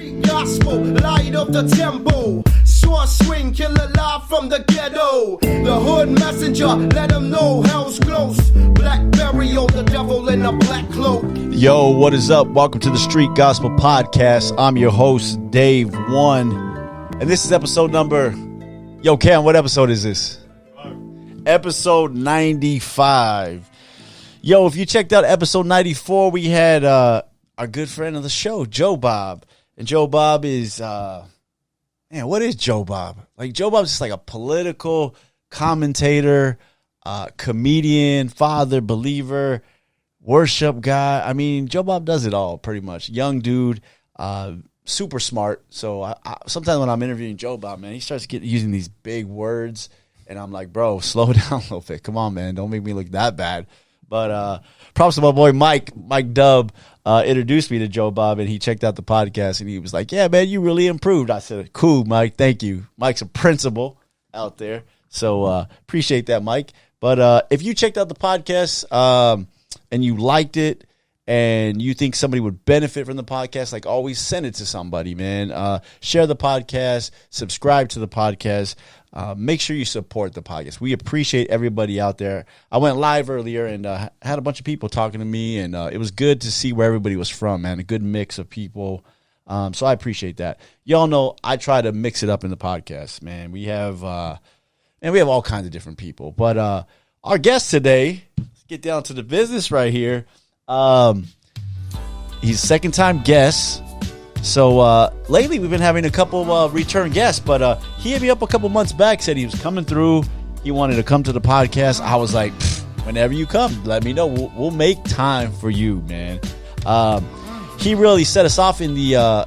Street gospel, light of the tempo. Short swing, killer live from the ghetto. The hood messenger, let them know hell's close. Black burial, the devil in a black cloak. Yo, what is up? Welcome to the Street Gospel Podcast. I'm your host, Dave One. And this is episode number... Yo, Cam, what episode is this? Episode 95. Yo, if you checked out episode 94, we had our good friend of the show, Joe Bob. And Joe Bob is... Man, what is Joe Bob? Like, Joe Bob's just like a political commentator, comedian, father, believer, worship guy. I mean, Joe Bob does it all pretty much. Young dude, super smart. So I sometimes when I'm interviewing Joe Bob, man, he starts using these big words. And I'm like, bro, slow down a little bit. Come on, man. Don't make me look that bad. But props to my boy Mike Dub. Introduced me to Joe Bob, and he checked out the podcast, and he was like, yeah, man, you really improved. I said, cool, Mike, thank you. Mike's a principal out there, so appreciate that, Mike. But if you checked out the podcast and you liked it and you think somebody would benefit from the podcast, like always, send it to somebody, man. Share the podcast, subscribe to the podcast. Make sure you support the podcast. We appreciate everybody out there. I went live earlier and had a bunch of people talking to me, and it was good to see where everybody was from, man. A good mix of people. So I appreciate that. Y'all know I try to mix it up in the podcast, man. We have all kinds of different people. But our guest today, let's get down to the business right here. He's a second-time guest. So lately we've been having a couple return guests, but he hit me up a couple months back, said he was coming through. He wanted to come to the podcast. I was like, whenever you come, let me know. We'll make time for you, man. He really set us off in the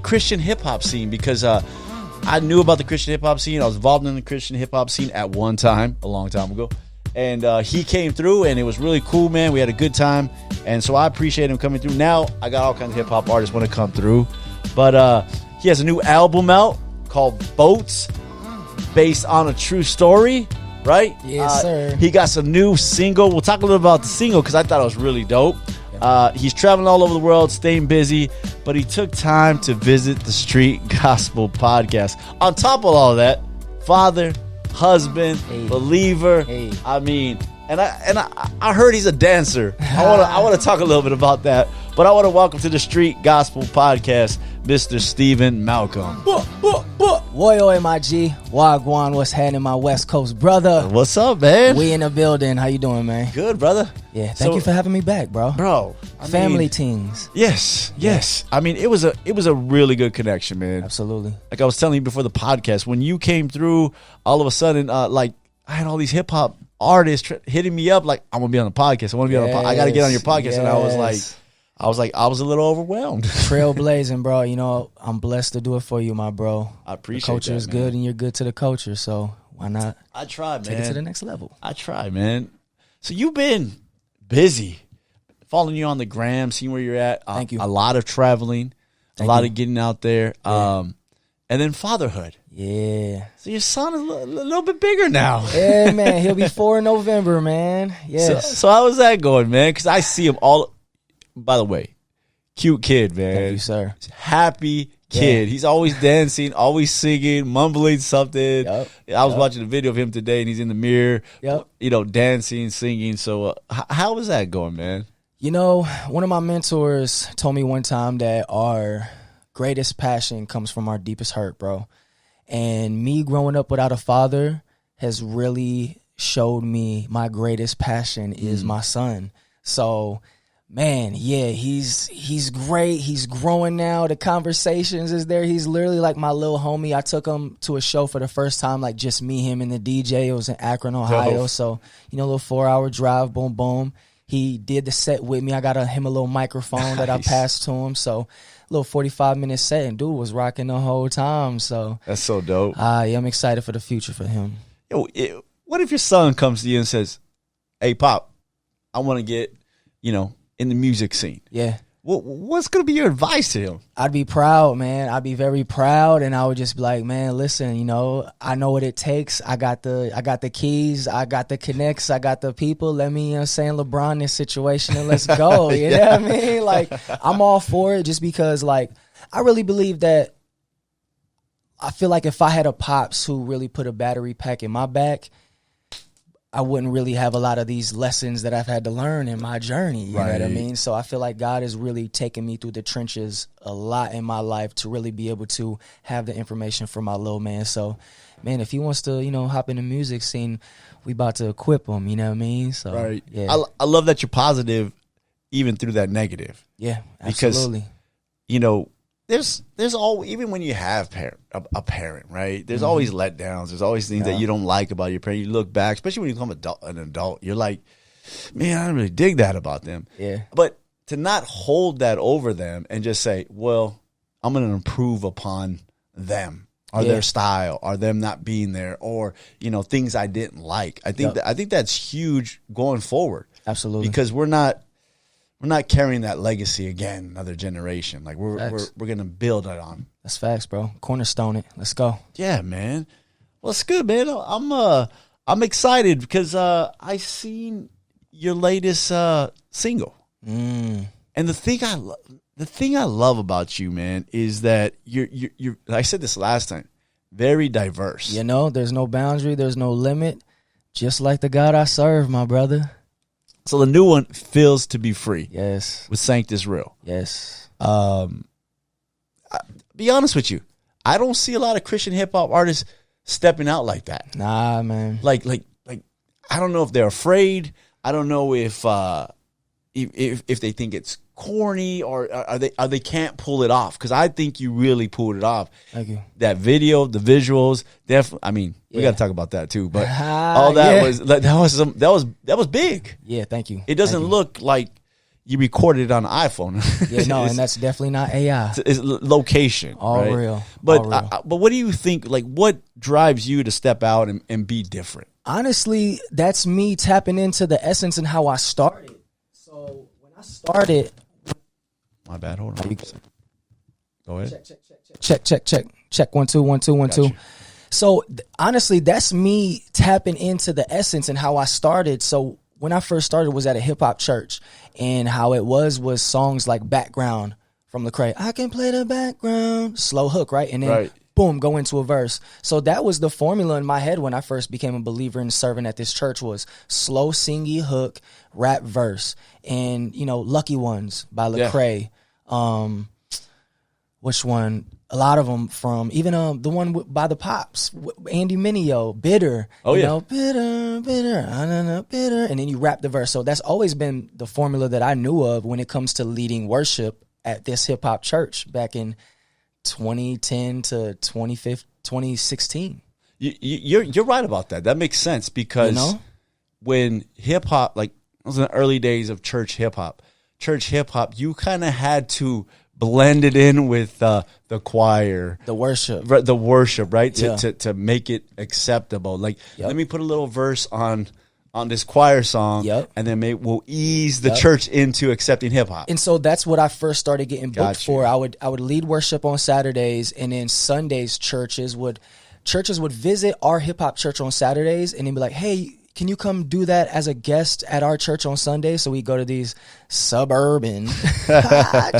Christian hip hop scene because I knew about the Christian hip hop scene. I was involved in the Christian hip hop scene at one time, a long time ago. And he came through, and it was really cool, man. We had a good time, and so I appreciate him coming through. Now I got all kinds of hip-hop artists want to come through. But he has a new album out called B.O.A.T.S, based on a true story, right? Yes, sir. He got some new single. We'll talk a little about the single because I thought it was really dope. He's traveling all over the world, staying busy, but he took time to visit the Street Gospel Podcast. On top of all that, father, husband, believer. I mean, and I heard he's a dancer. I want to talk a little bit about that, but I want to welcome to the Street Gospel Podcast, Mr. Stephen Malcolm. Woyo MIG, Wagwan, what's happening, my West Coast brother? What's up, man? We in the building. How you doing, man? Good, brother. Yeah, thank you for having me back, bro. Family teams. Yes. I mean, it was a really good connection, man. Absolutely. Like I was telling you before the podcast, when you came through, all of a sudden, like I had all these hip hop artists hitting me up, like I'm gonna be on the podcast. I got to get on your podcast, and I was a little overwhelmed. Trailblazing, bro. You know, I'm blessed to do it for you, my bro. I appreciate the culture that, is man. good, and you're good to the culture. So why not? I try, man. Take it to the next level. I try, man. So you've been busy, following you on the gram, seeing where you're at. Thank you. A lot of traveling, a lot of getting out there, and then fatherhood. Yeah. So your son is a little bit bigger now. Yeah, man. He'll be 4 in November, man. Yes. So how is that going, man? Because I see him all. By the way, cute kid, man. Thank you, sir. Happy kid. Yeah. He's always dancing, always singing, mumbling something. I was watching a video of him today, and he's in the mirror, dancing, singing. So how is that going, man? You know, one of my mentors told me one time that our greatest passion comes from our deepest hurt, bro. And me growing up without a father has really showed me my greatest passion is my son. So, man, yeah, he's great. He's growing now. The conversations is there. He's literally like my little homie. I took him to a show for the first time, like just me, him, and the DJ. It was in Akron, Ohio. So, a little 4-hour drive, boom, boom. He did the set with me. I got him a little microphone that I passed to him. So, little 45-minute set, and dude was rocking the whole time. So that's so dope. Yeah, I'm excited for the future for him. Yo, what if your son comes to you and says, "Hey, Pop, I want to get, in the music scene." Yeah. what's going to be your advice to him? I'd be proud, man. I'd be very proud, and I would just be like, man, listen, you know, I know what it takes. I got the keys, I got the connects, I got the people. Let me, you know what I'm saying, LeBron this situation, and let's go. You know what I mean? Like, I'm all for it, just because, like, I really believe that. I feel like if I had a pops who really put a battery pack in my back, I wouldn't really have a lot of these lessons that I've had to learn in my journey. You know what I mean? So I feel like God has really taken me through the trenches a lot in my life to really be able to have the information for my little man. So, man, if he wants to, you know, hop in the music scene, we about to equip him. You know what I mean? So, yeah. I love that you're positive even through that negative. Yeah, absolutely. Because, you know, there's all, even when you have a parent, right? There's always letdowns. There's always things that you don't like about your parent. You look back, especially when you become an adult, you're like, man, I don't really dig that about them. Yeah. But to not hold that over them and just say, well, I'm going to improve upon them or their style or them not being there or, you know, things I didn't like. I think that's huge going forward. Absolutely. Because we're not carrying that legacy again, another generation. Like we're gonna build it on. That's facts, bro. Cornerstone it. Let's go. Yeah, man. Well, it's good, man. I'm excited because I seen your latest single, and the thing I love about you, man, is that you're. I said this last time. Very diverse. You know, there's no boundary, there's no limit. Just like the God I serve, my brother. So the new one, Feels to Be Free. Yes. With Sanctus Real. Yes. Be honest with you. I don't see a lot of Christian hip hop artists stepping out like that. Nah, man. Like I don't know if they're afraid. I don't know if they think it's corny or are they can't pull it off, because I think you really pulled it off. Thank you. That video, the visuals, definitely. I mean, we got to talk about that too. But all that was big. Yeah, thank you. It doesn't look like you recorded it on an iPhone. Yeah, no, and that's definitely not AI. It's location, all right? real. But all real. But what do you think? Like, what drives you to step out and be different? Honestly, that's me tapping into the essence and how I started. So when I started. My bad. Hold on. Go ahead. Check. 1 2 1 2 1 2. So honestly, that's me tapping into the essence and how I started. So when I first started was at a hip hop church, and how it was songs like Background from Lecrae. I can play the background, slow hook, right? And then boom, go into a verse. So that was the formula in my head when I first became a believer and serving at this church, was slow singy hook, rap verse, and you know, Lucky Ones by Lecrae. Which one? A lot of them from even the one by the Pops, Andy Mineo, Bitter. Oh, you know, bitter, bitter, and then you rap the verse. So that's always been the formula that I knew of when it comes to leading worship at this hip hop church back in 2010 to 2016. You're right about that. That makes sense, because when hip hop, like, it was in the early days of church hip hop, you kind of had to blend it in with the choir, the worship, right? To make it acceptable. Like, let me put a little verse on this choir song, and then we'll ease the church into accepting hip hop. And so that's what I first started getting booked for. I would lead worship on Saturdays, and then Sundays churches would visit our hip hop church on Saturdays, and they'd be like, "Hey, can you come do that as a guest at our church on Sunday?" So we go to these suburban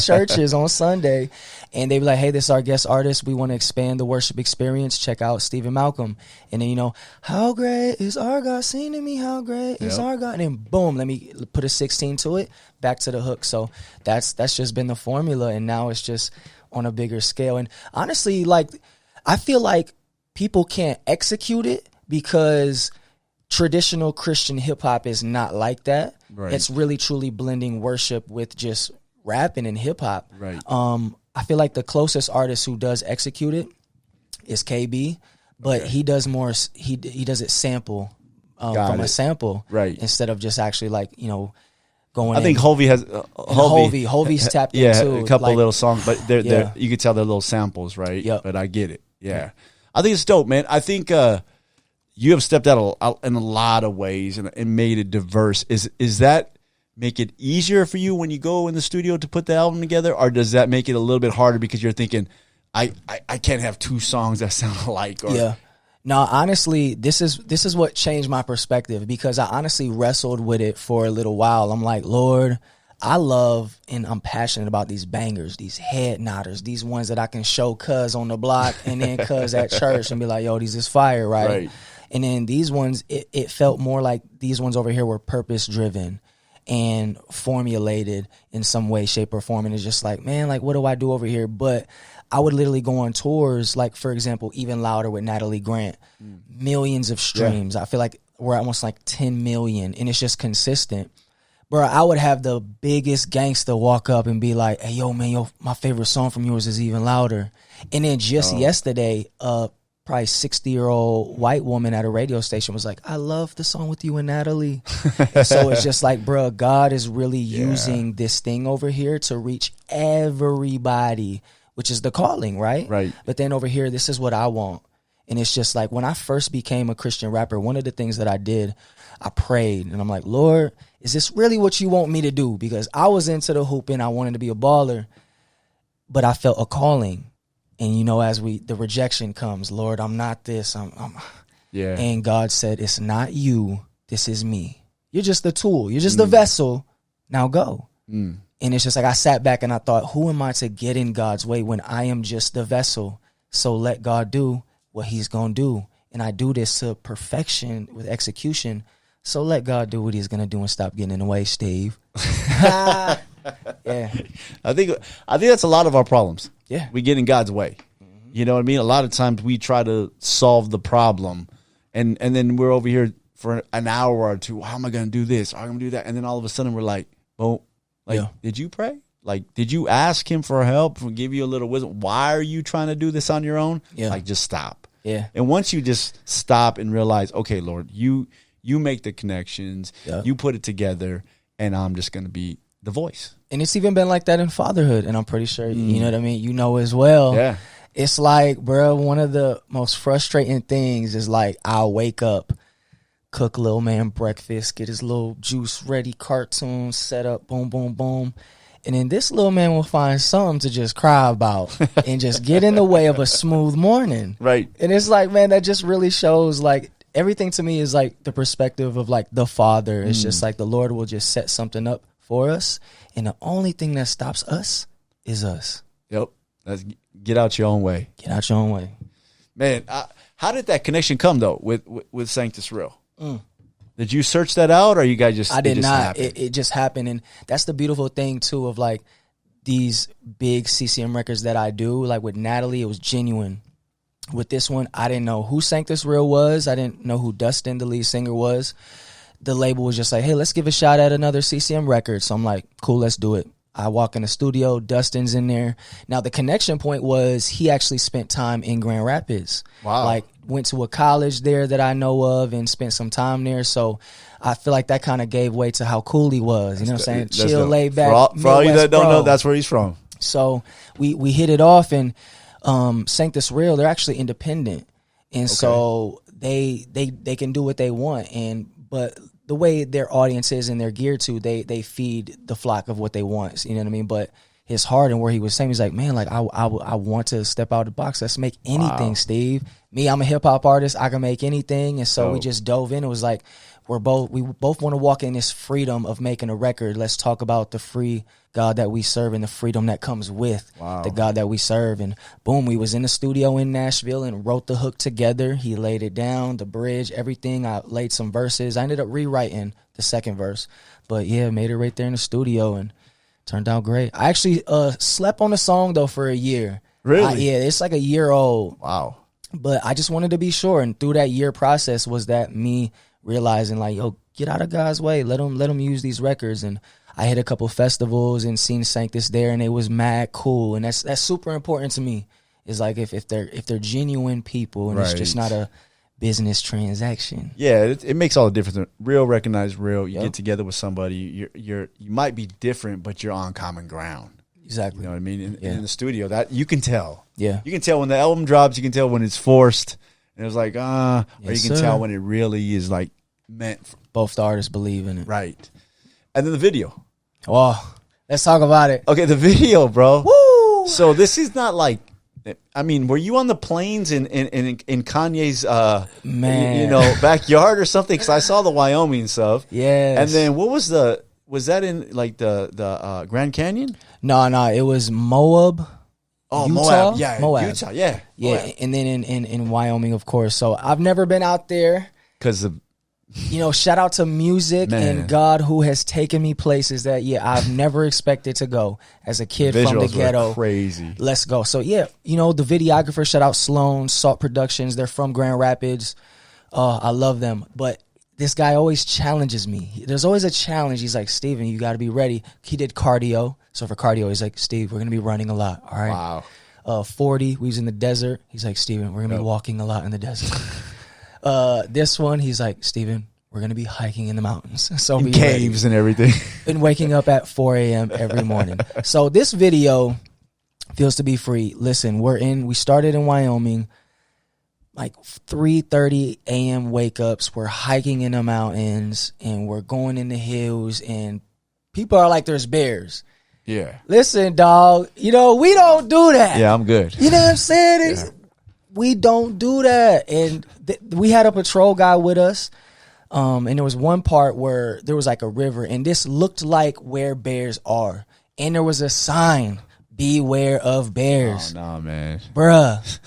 churches on Sunday, and they be like, "Hey, this is our guest artist. We want to expand the worship experience. Check out Stephen Malcolm." And then, you know, "How great is our God? Sing to me, how great is our God?" And then boom, let me put a 16 to it, back to the hook. So that's just been the formula, and now it's just on a bigger scale. And honestly, like, I feel like people can't execute it because traditional Christian hip hop is not like that. Right. It's really truly blending worship with just rapping and hip hop. Right. I feel like the closest artist who does execute it is KB, but he does more. He does it sample from a sample, right? Instead of just actually, like, you know, going. I think Hovey has Hovey's tapped into a couple, like, little songs, but they're you can tell they're little samples, right? Yep. But I get it. Yeah. I think it's dope, man. I think you have stepped out in a lot of ways and made it diverse. Is that make it easier for you when you go in the studio to put the album together, or does that make it a little bit harder because you're thinking, I can't have two songs that sound alike? Or, yeah. No, honestly, this is what changed my perspective, because I honestly wrestled with it for a little while. I'm like, Lord, I love and I'm passionate about these bangers, these head nodders, these ones that I can show cuz on the block and then cuz at church and be like, yo, these is fire, right? And then these ones, it felt more like these ones over here were purpose driven and formulated in some way, shape, or form. And it's just like, man, like, what do I do over here? But I would literally go on tours, like, for example, Even Louder with Natalie Grant, millions of streams. I feel like we're almost like 10 million, and it's just consistent. Bro, I would have the biggest gangster walk up and be like, hey, yo, man, my favorite song from yours is Even Louder. And then just yesterday, probably 60-year-old white woman at a radio station was like, I love the song with you and Natalie. And so it's just like, bro, God is really using this thing over here to reach everybody, which is the calling, right? Right. But then over here, this is what I want. And it's just like, when I first became a Christian rapper, one of the things that I did, I prayed. And I'm like, Lord, is this really what you want me to do? Because I was into the hooping. I wanted to be a baller. But I felt a calling. And, you know, as the rejection comes, Lord, I'm not this. Yeah. And God said, it's not you. This is me. You're just the tool. You're just the vessel. Now go. And it's just like, I sat back and I thought, who am I to get in God's way when I am just the vessel? So let God do what he's going to do. And I do this to perfection with execution. So let God do what he's going to do and stop getting in the way, Steve. Yeah. I think that's a lot of our problems. Yeah. We get in God's way. You know what I mean? A lot of times we try to solve the problem, and then we're over here for an hour or two. How am I going to do this? How am I going to do that? And then all of a sudden we're like, well, did you pray? Like, did you ask him for help, for give you a little wisdom? Why are you trying to do this on your own? Yeah. Like, just stop. Yeah. And once you just stop and realize, okay, Lord, you make the connections, you put it together, and I'm just going to be the voice. And it's even been like that in fatherhood. And I'm pretty sure, you know what I mean? You know as well. Yeah. It's like, bro, one of the most frustrating things is like, I'll wake up, cook little man breakfast, get his little juice ready, cartoon set up, boom, boom, boom. And then this little man will find something to just cry about and just get in the way of a smooth morning. Right. And it's like, man, that just really shows, like, everything to me is like the perspective of like the Father. It's just like the Lord will just set something up for us. And the only thing that stops us is us. Yep. That's get out your own way. Get out your own way. Man, how did that connection come, though, with Sanctus Real? Did you search that out, or you guys just... I did just not. happened? It just happened. And that's the beautiful thing, too, of like these big CCM records that I do. Like with Natalie, it was genuine. With this one, I didn't know who Sanctus Real was. I didn't know who Dustin, the lead singer, was. The label was just like, hey, let's give a shot at another CCM record. So I'm like, cool, let's do it. I walk in the studio, Dustin's in there. Now, the connection point was he actually spent time in Grand Rapids. Wow. Like, went to a college there that I know of and spent some time there. So I feel like that kind of gave way to how cool he was. You know what I'm saying? Chill, laid back. For all you that don't know, that's where he's from. So we hit it off, and Sanctus Real, they're actually independent. And so they can do what they want. But the way their audience is and they're geared to, they feed the flock of what they want. You know what I mean? But his heart and where he was saying, he's like, man, like I want to step out of the box. Let's make anything, Steve. Me, I'm a hip hop artist. I can make anything. And so we just dove in. It was like, we both want to walk in this freedom of making a record. Let's talk about the free God that we serve and the freedom that comes with the God that we serve. And boom, we was in the studio in Nashville and wrote the hook together. He laid it down, the bridge, everything. I laid some verses. I ended up rewriting the second verse. But yeah, made it right there in the studio and turned out great. I actually slept on the song, though, for a year. Really? Yeah, it's like a year old. Wow. But I just wanted to be sure. And through that year process was that me realizing, like, yo, get out of God's way. Let him use these records. And I hit a couple festivals and seen Sanctus there, and it was mad cool. And that's super important to me. It's like if they're genuine people and it's just not a business transaction. Yeah, it makes all the difference. Real, recognize real. You get together with somebody. You might be different, but you're on common ground. Exactly. You know what I mean? In the studio, that you can tell. Yeah. You can tell when the album drops. You can tell when it's forced. And it's like, or you can tell when it really is like meant for. Both the artists believe in it. Right. And then the video. Oh, let's talk about it. Okay, the video, bro. Woo! So this is not like, I mean, were you on the plains in Kanye's backyard or something? Because I saw the Wyoming stuff. Yes. And then what was that in like the Grand Canyon? No, it was Moab. Oh, Utah? Moab. Yeah, Moab. Utah. Yeah. Yeah, Moab. and then in Wyoming, of course. So I've never been out there. Because Shout out to music Man. and God who has taken me places that, I've never expected to go as a kid from the visuals ghetto. were crazy. Let's go. So, the videographer, shout out Sloan, Salt Productions. They're from Grand Rapids. I love them. But this guy always challenges me. There's always a challenge. He's like, Steven, you got to be ready. He did cardio. So for cardio, he's like, Steve, we're going to be running a lot. All right. Wow. 40, we was in the desert. He's like, Steven, we're going to be walking a lot in the desert. This one, he's like, Steven, we're going to be hiking in the mountains. So In caves and everything. And waking up at 4 a.m. every morning. So this video feels to be free. Listen, we started in Wyoming, like 3:30 a.m. wake ups. We're hiking in the mountains and we're going in the hills and people are like, there's bears. Yeah. Listen, dog, we don't do that. Yeah, I'm good. You know what I'm saying? We don't do that. And we had a patrol guy with us. And there was one part where there was like a river and this looked like where bears are. And there was a sign, beware of bears. Oh, no, man. Bruh,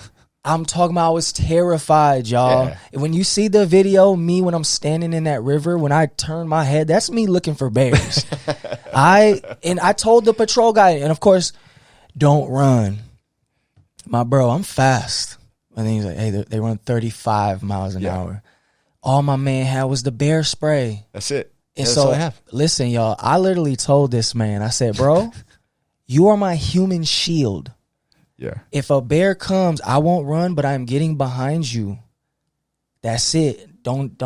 I'm talking about I was terrified, y'all. Yeah. And when you see the video, me when I'm standing in that river, when I turn my head, that's me looking for bears. I told the patrol guy, and of course, don't run. My bro, I'm fast. And then he's like, hey, they run 35 miles an hour. All my man had was the bear spray. That's it. And That's so, all I have. listen, y'all, I literally told this man, I said, bro, you are my human shield. Yeah. If a bear comes, I won't run, but I'm getting behind you. That's it. Don't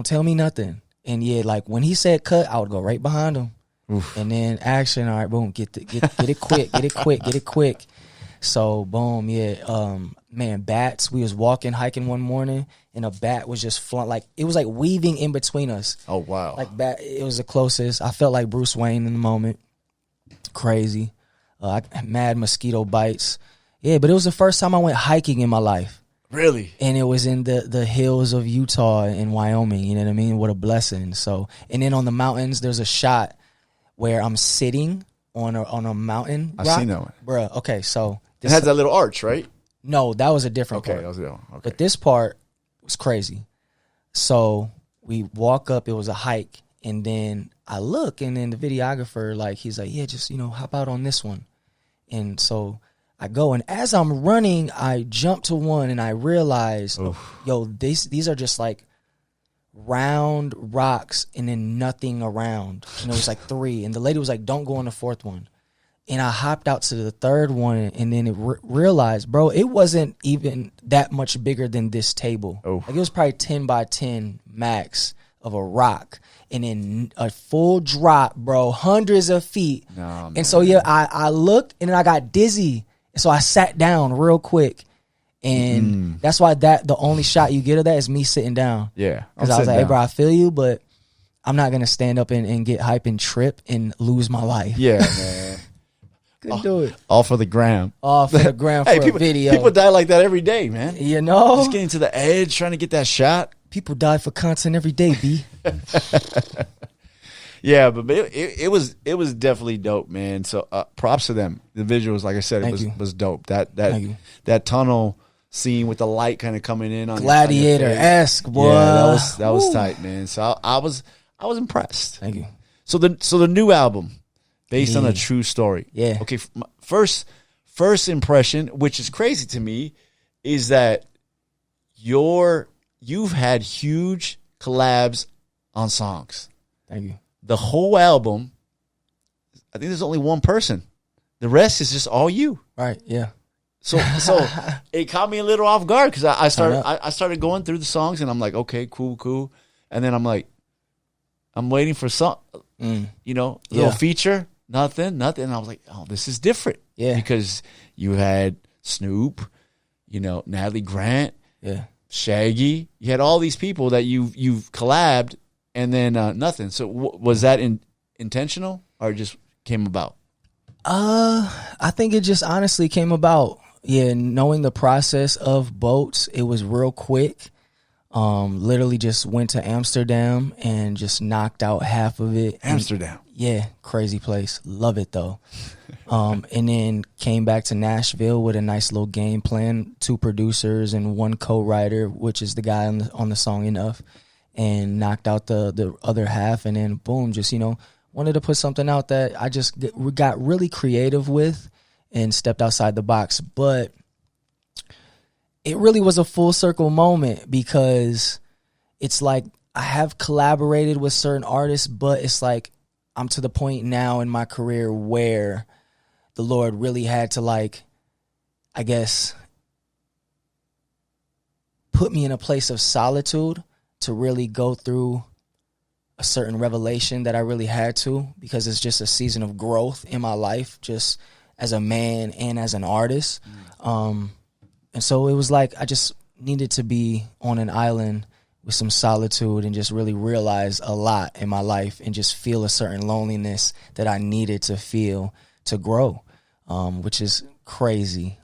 tell me nothing. And like when he said cut, I would go right behind him. Oof. And then action, all right, boom, get it quick, get it quick. So boom, man, bats. We was hiking one morning, and a bat was just it was like weaving in between us. Oh wow! Like bat, it was the closest. I felt like Bruce Wayne in the moment. Crazy, mad mosquito bites. Yeah, but it was the first time I went hiking in my life. Really? And it was in the hills of Utah and Wyoming. You know what I mean? What a blessing. So, and then on the mountains, there's a shot where I'm sitting on a mountain. I've seen that one, bruh. Okay, so. It has that little arch, right? No, that was a different part. That was the other one. Okay. But this part was crazy. So we walk up, it was a hike, and then I look, and then the videographer, he's like, yeah, just, hop out on this one. And so I go, and as I'm running, I jump to one, and I realize, these are just like round rocks and then nothing around. And it was like 3, and the lady was like, don't go on the 4th one. And I hopped out to the 3rd one, and then it realized, bro, it wasn't even that much bigger than this table. Oh. Like it was probably 10 by 10 max of a rock. And then a full drop, bro, hundreds of feet. No, and so, I looked, and then I got dizzy. And so I sat down real quick. And that's why the only shot you get of that is me sitting down. Yeah. Because I was like, hey, bro, I feel you, but I'm not going to stand up and get hype and trip and lose my life. Yeah, man. Couldn't do it. All for the gram. All for the gram for a video. People die like that every day, man. Just getting to the edge, trying to get that shot. People die for content every day, B. Yeah, but it was definitely dope, man. So props to them. The visuals, like I said, was dope. That tunnel scene with the light kind of coming in on Gladiator-esque, boy. Yeah, that was tight, man. So I was impressed. Thank you. So the new album, based on a true story. Yeah. Okay. First impression, which is crazy to me, is that you've had huge collabs on songs. Thank you. The whole album, I think there's only one person. The rest is just all you. Right. Yeah. So it caught me a little off guard because I started going through the songs and I'm like, okay, cool, and then I'm like, I'm waiting for some, little feature, nothing. And I was like, oh, this is different. Yeah. Because you had Snoop, Natalie Grant, yeah, Shaggy. You had all these people that you've collabed, and then nothing. So was that intentional or just came about? I think it just honestly came about. Yeah, knowing the process of boats, it was real quick. Literally just went to Amsterdam and just knocked out half of it. Amsterdam. Yeah, crazy place. Love it though. And then came back to Nashville with a nice little game plan, 2 producers and 1 co-writer, which is the guy on the song Enough, and knocked out the other half. And then boom, just, wanted to put something out that I just got really creative with and stepped outside the box. But it really was a full circle moment, because it's like I have collaborated with certain artists, but it's like I'm to the point now in my career where the Lord really had to, like, I guess, put me in a place of solitude to really go through a certain revelation that I really had to, because it's just a season of growth in my life, just as a man and as an artist. And so it was like I just needed to be on an island with some solitude and just really realize a lot in my life and just feel a certain loneliness that I needed to feel to grow, which is crazy.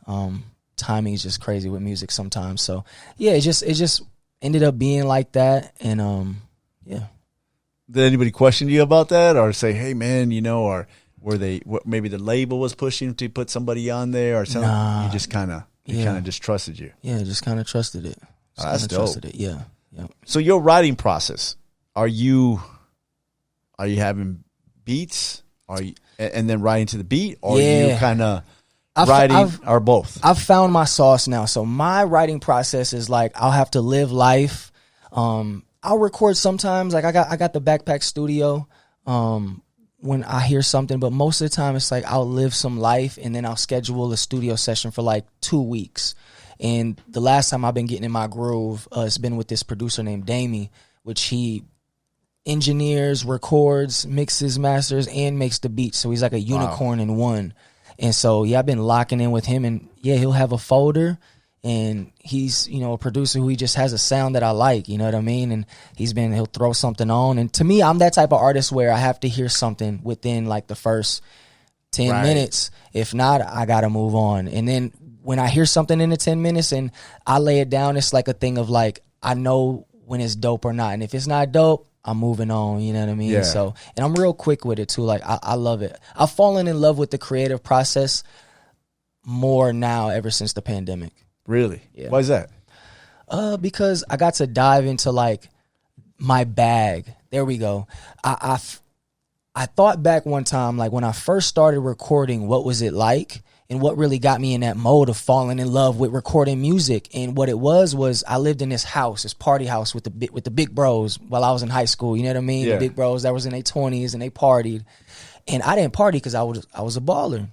Timing is just crazy with music sometimes. So yeah, it just ended up being like that. And yeah. Did anybody question you about that, or say, "Hey, man," or were maybe the label was pushing to put somebody on there or something? Nah. You just kind of just trusted you. Yeah, just kind of trusted it. That's dope. Trusted it. Yeah. So your writing process, are you having beats, and then writing to the beat, or are you kind of writing, or both? I've found my sauce now. So my writing process is like I'll have to live life. I'll record sometimes. Like I got the Backpack Studio when I hear something, but most of the time it's like I'll live some life and then I'll schedule a studio session for like 2 weeks. And the last time I've been getting in my groove, it's been with this producer named Damie, which he engineers, records, mixes, masters, and makes the beats. So he's like a unicorn in one. And so, yeah, I've been locking in with him, and yeah, he'll have a folder, and he's, a producer who he just has a sound that I like, you know what I mean? And he'll throw something on. And to me, I'm that type of artist where I have to hear something within like the first 10 minutes. If not, I got to move on. And then when I hear something in the 10 minutes and I lay it down, it's like a thing of like, I know when it's dope or not. And if it's not dope, I'm moving on, you know what I mean? Yeah. So, and I'm real quick with it too. Like, I love it. I've fallen in love with the creative process more now ever since the pandemic. Really? Yeah. Why is that? Because I got to dive into like my bag. There we go. I thought back one time, like when I first started recording, what was it like? And what really got me in that mode of falling in love with recording music. And what it was I lived in this house, this party house with the big bros while I was in high school. You know what I mean? Yeah. The big bros that was in their 20s and they partied. And I didn't party because I was a baller.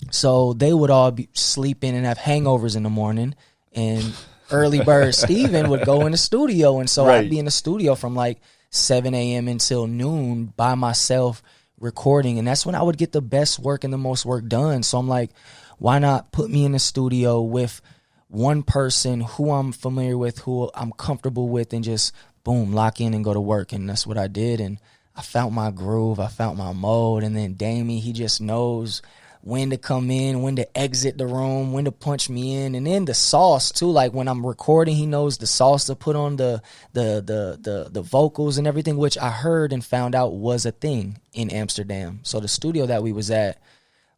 So they would all be sleeping and have hangovers in the morning. And early bird Steven would go in the studio. And so I'd be in the studio from like 7 a.m. until noon by myself, recording, and that's when I would get the best work and the most work done. So I'm like, why not put me in the studio with one person who I'm familiar with, who I'm comfortable with, and just boom, lock in and go to work. And that's what I did. And I found my groove, I found my mode. And then Damie, he just knows when to come in, when to exit the room, when to punch me in. And then the sauce too, like when I'm recording, he knows the sauce to put on the vocals and everything, which I heard and found out was a thing in Amsterdam. So the studio that we was at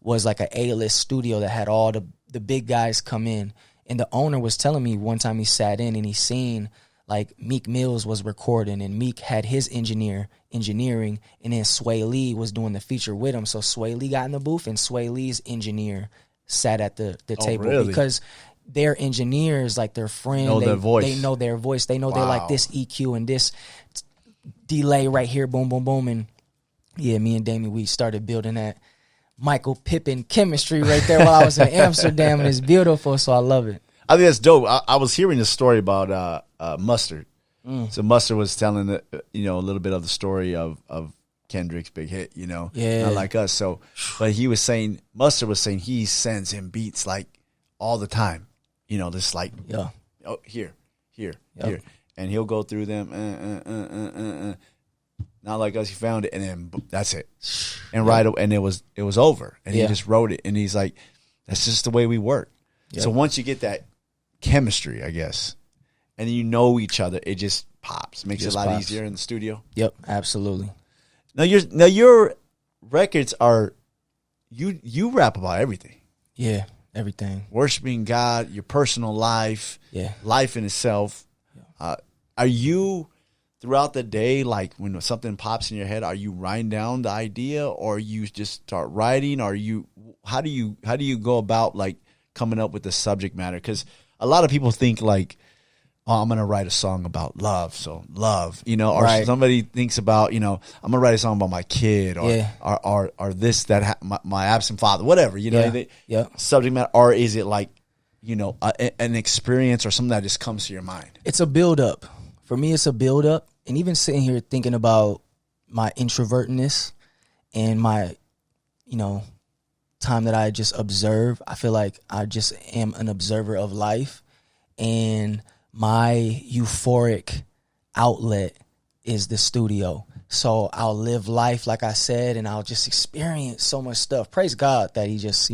was like an A-list studio that had all the big guys come in. And the owner was telling me one time he sat in and he seen like Meek Mills was recording, and Meek had his engineering, and then Sway Lee was doing the feature with him. So Sway Lee got in the booth, and Sway Lee's engineer sat at the table. Really? Because their engineers, like their friend, their voice. They know their voice. They know they're like this EQ and this delay right here, boom, boom, boom. And yeah, me and Damien, we started building that Michael Pippen chemistry right there while I was in Amsterdam, and it's beautiful, so I love it. I think that's dope. I was hearing this story about Mustard. So Mustard was telling a little bit of the story of Kendrick's big hit, Yeah. Not Like Us. So, but Mustard was saying he sends him beats like all the time, just like here, Yep. and he'll go through them, Not like us. He found it, and then that's it. And and it was over. And he just wrote it, and he's like, "That's just the way we work." Yep. So once you get that chemistry, I guess, and you know each other, it just pops. Makes it a lot easier in the studio. Yep, absolutely. Now your records are you rap about everything. Yeah, everything. Worshiping God, your personal life, life in itself. Yeah. Are you throughout the day, like when something pops in your head, are you writing down the idea, or you just start writing, or how do you go about like coming up with the subject matter? Because a lot of people think like, oh, I'm gonna write a song about love, so love, or somebody thinks about, I'm gonna write a song about my kid, or this my absent father, whatever, subject matter, or is it like, an experience or something that just comes to your mind? It's a build up. For me, it's a build up. And even sitting here thinking about my introvertness and my, time that I just observe, I feel like I just am an observer of life. And my euphoric outlet is the studio. So I'll live life, like I said, and I'll just experience so much stuff. Praise God that he just,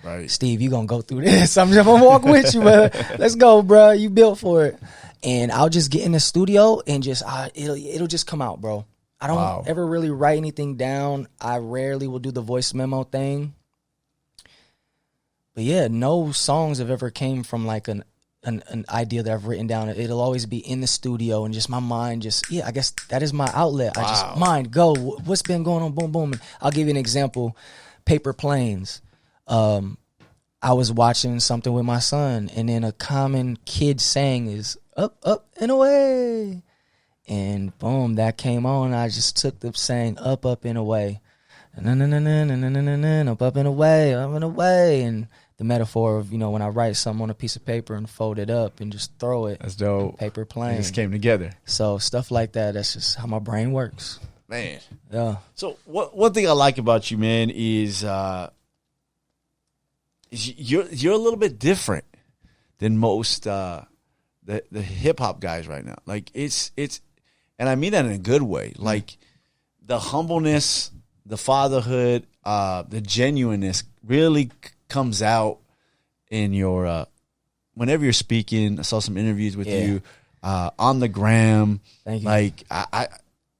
right. Steve, you going to go through this. I'm just going to walk with you, man. Let's go, bro. You built for it. And I'll just get in the studio and just it'll just come out, bro. I don't ever really write anything down. I rarely will do the voice memo thing. But yeah, no songs have ever came from like an idea that I've written down. It'll always be in the studio and just my mind I guess that is my outlet. I just mind go. What's been going on? Boom, boom. And I'll give you an example. Paper Planes. I was watching something with my son, and then a common kid saying is up, up, and away. And boom, that came on. I just took the saying up, up, and away. Up, up, and away, up, and away. And the metaphor of, when I write something on a piece of paper and fold it up and just throw it. That's dope. Paper Plane. It just came together. So stuff like that, that's just how my brain works. Man. Yeah. So one thing I like about you, man, is you're a little bit different than most the hip hop guys right now. Like it's and I mean that in a good way. Like the humbleness, the fatherhood, the genuineness really comes out in your whenever you're speaking. I saw some interviews with you on the gram. Thank you. Like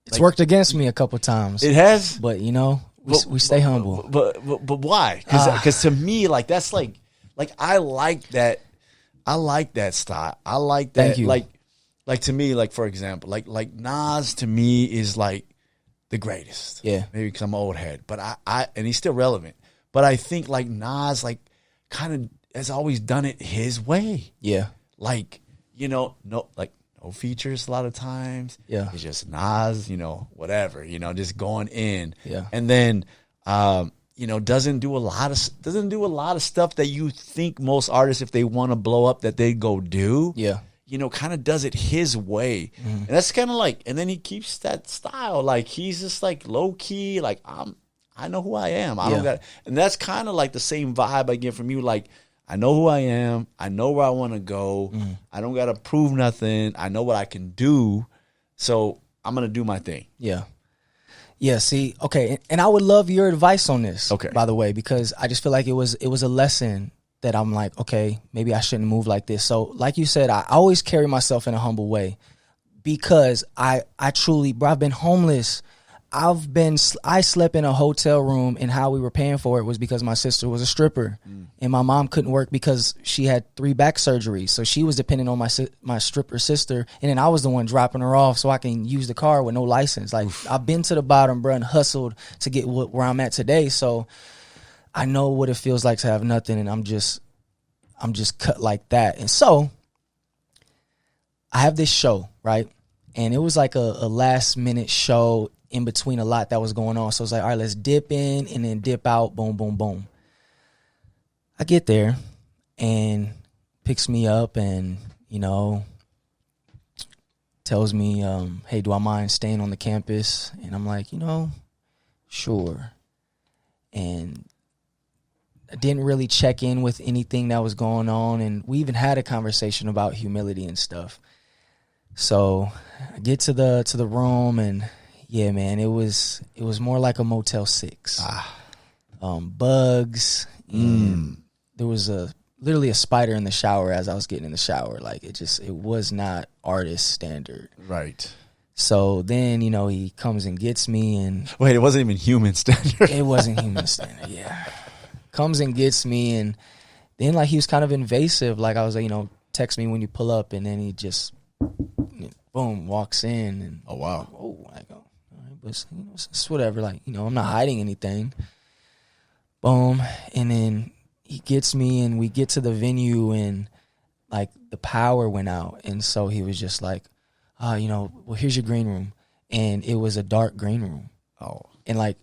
it's worked against me a couple times. It has, but we stay humble. But why? Because to me, like that's like I like that. I like that style. I like that. Thank you. Like to me, like for example, like Nas to me is like the greatest. Yeah. Maybe because I'm an old head, but I and he's still relevant. But I think like Nas like kind of has always done it his way. Yeah. Like no features a lot of times. Yeah. It's just Nas, whatever, just going in. Yeah. And then doesn't do a lot of stuff that you think most artists, if they want to blow up, that they go do. Yeah. Kind of does it his way. Mm-hmm. And that's kind of like, and then he keeps that style. Like he's just like low key, like I know who I am. I don't got, and that's kind of like the same vibe I get from you. Like, I know who I am. I know where I want to go. I don't got to prove nothing. I know what I can do. So I'm going to do my thing. Yeah. Yeah. See, okay. And I would love your advice on this, okay, by the way, because I just feel like it was a lesson that I'm like, okay, maybe I shouldn't move like this. So like you said, I always carry myself in a humble way because I truly, bro, I've been homeless. I slept in a hotel room, and how we were paying for it was because my sister was a stripper and my mom couldn't work because she had 3 back surgeries. So she was dependent on my stripper sister. And then I was the one dropping her off so I can use the car with no license. Like I've been to the bottom, bro, and hustled to get where I'm at today. So I know what it feels like to have nothing. And I'm just cut like that. And so I have this show, right? And it was like a last minute show in between a lot that was going on. So it's like, all right, let's dip in and then dip out. Boom, boom, boom. I get there and picks me up and, tells me, hey, do I mind staying on the campus? And I'm like, sure. And I didn't really check in with anything that was going on. And we even had a conversation about humility and stuff. So I get to the room and Yeah, man, it was more like a Motel 6. Bugs. And there was literally a spider in the shower as I was getting in the shower. Like it was not artist standard. Right. So then, he comes and gets me, and wait, it wasn't even human standard. It wasn't human standard. Yeah. Comes and gets me, and then like he was kind of invasive. Like I was like, text me when you pull up, and then he just boom walks in, and oh wow, I go, all right, but it's whatever. Like I'm not hiding anything. Boom, and then he gets me, and we get to the venue, and like the power went out, and so he was just like, well, here's your green room, and it was a dark green room. Oh, and like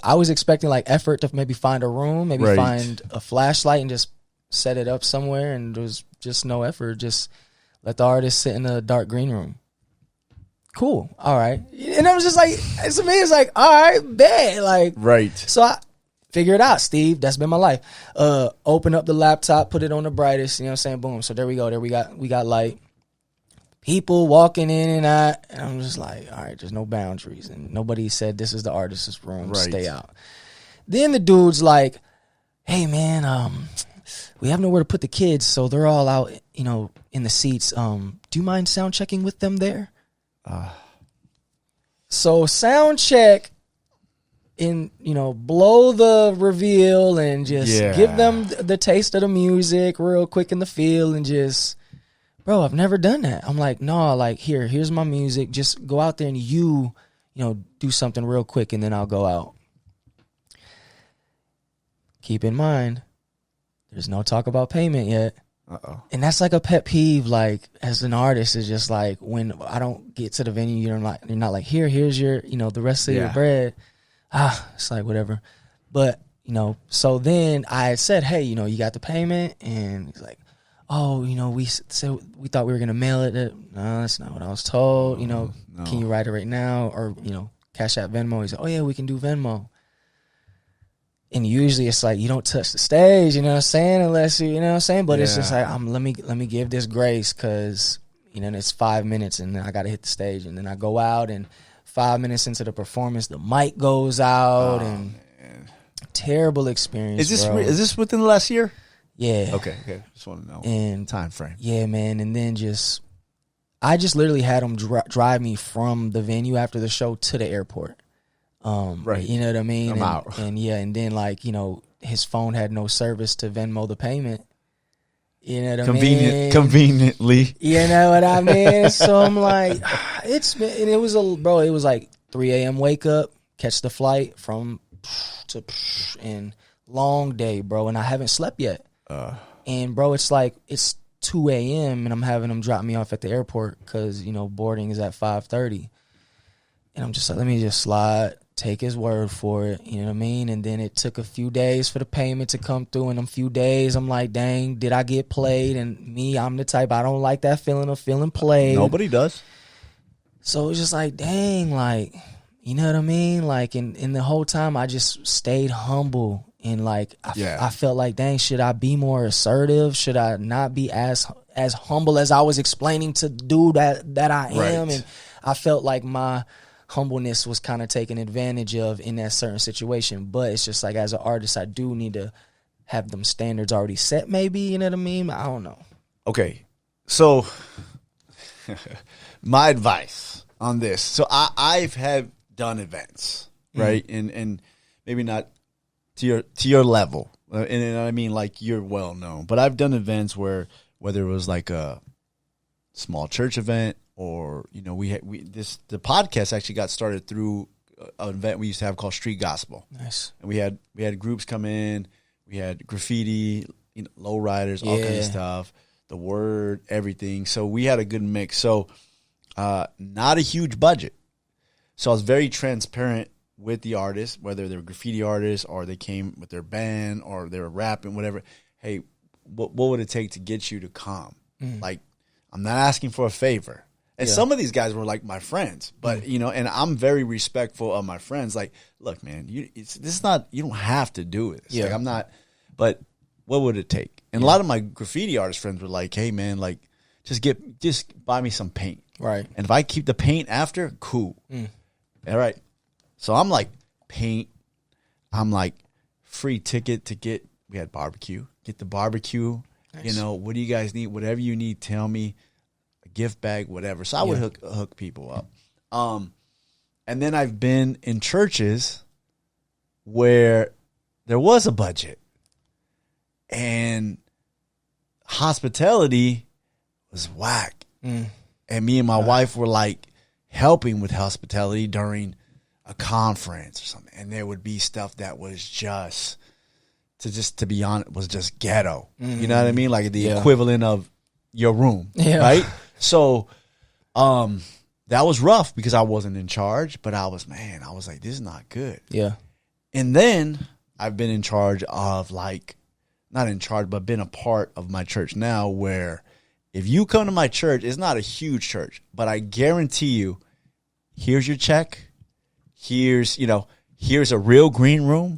I was expecting like effort to maybe find a room, maybe find a flashlight and just set it up somewhere, and there was just no effort. Just let the artist sit in a dark green room. Cool. All right. And I was just like, to me, it's like, all right, bet. Like, right. So I figure it out, Steve. That's been my life. Open up the laptop, put it on the brightest, you know what I'm saying? Boom. So there we go. There we got light. People walking in and out, and I'm just like, all right, there's no boundaries. And nobody said this is the artist's room. Right. Stay out. Then the dude's like, hey, man, we have nowhere to put the kids, so they're all out, in the seats. Do you mind sound checking with them there? So sound check and, blow the reveal and just give them the taste of the music real quick in the feel and just... Bro, I've never done that. I'm like, no, like, here's my music. Just go out there and you do something real quick, and then I'll go out. Keep in mind, there's no talk about payment yet. Uh-oh. And that's like a pet peeve, like, as an artist, is just like, when I don't get to the venue, you're not like, here's your, the rest of your bread. It's like, whatever. But, so then I said, hey, you got the payment? And he's like, oh, we thought we were going to mail it. No, that's not what I was told. No. Can you write it right now? Or, Cash App Venmo. He said, oh, yeah, we can do Venmo. And usually it's like, you don't touch the stage, you know what I'm saying? Unless you know what I'm saying? But it's just like, let me give this grace because, it's 5 minutes and then I got to hit the stage. And then I go out, and 5 minutes into the performance, the mic goes out. Man. Terrible experience, Is this within the last year? Yeah. Okay. Just want to know. And time frame. Yeah, man. And then I just literally had him drive me from the venue after the show to the airport. Right. You know what I mean? I'm out. And then like, his phone had no service to Venmo the payment. You know what I mean? Conveniently. You know what I mean? So I'm like, it was like 3 a.m. wake up, catch the flight and long day, bro. And I haven't slept yet. And bro, it's like it's 2 a.m. and I'm having them drop me off at the airport because boarding is at 5:30, and I'm just like, let me just slide, take his word for it, you know what I mean? And then it took a few days for the payment to come through, and in a few days I'm like, dang, did I get played? And I'm the type, I don't like that feeling of feeling played. Nobody does. So it's just like, dang, like, you know what I mean? Like, and the whole time I just stayed humble. And like, I felt like, dang, should I be more assertive? Should I not be as humble as I was explaining to the dude that I am? And I felt like my humbleness was kind of taken advantage of in that certain situation. But it's just like, as an artist, I do need to have them standards already set, maybe, you know what I mean? I don't know. Okay. So my advice on this. So I've done events, right? And maybe not to your level, and I mean, like, you're well known. But I've done events whether it was like a small church event, or the podcast actually got started through an event we used to have called Street Gospel. Nice. And we had groups come in, we had graffiti, lowriders, all kinds of stuff, the word, everything. So we had a good mix. So not a huge budget. So I was very transparent with the artists, whether they were graffiti artists or they came with their band or they were rapping, whatever. Hey, what would it take to get you to come? Like, I'm not asking for a favor. And some of these guys were like my friends, but and I'm very respectful of my friends. Like, look, man, you don't have to do it. Like, I'm not, but what would it take? And a lot of my graffiti artist friends were like, hey, man, like, just buy me some paint. Right. And if I keep the paint after, cool. All right. So I'm like, paint. I'm like, free ticket to get, we had barbecue. Get the barbecue. Nice. You know, what do you guys need? Whatever you need, tell me. A gift bag, whatever. So I would hook people up. And then I've been in churches where there was a budget and hospitality was whack. And me and my wife were like helping with hospitality during a conference or something. And there would be stuff that was just to be honest, was just ghetto. You know what I mean? Like the equivalent of your room, right? So, that was rough because I wasn't in charge, but I was like, this is not good. Yeah. And then I've been in charge of not in charge, but been a part of my church now where if you come to my church, it's not a huge church, but I guarantee you, here's your check. Here's a real green room.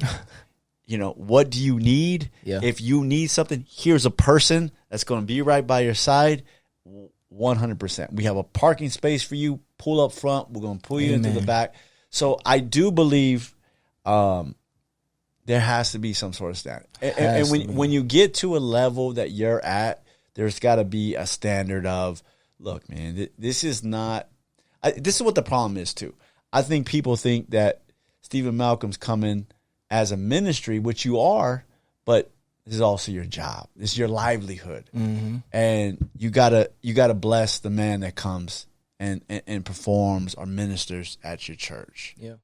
What do you need? Yeah. If you need something, here's a person that's going to be right by your side. 100%. We have a parking space for you. Pull up front. We're going to pull you into the back. So I do believe there has to be some sort of standard. And when you get to a level that you're at, there's got to be a standard of, look, man, this is not – this is what the problem is too. I think people think that Stephen Malcolm's coming as a ministry, which you are, but – this is also your job. This is your livelihood. And you gotta bless the man that comes and performs or ministers at your church. Yeah.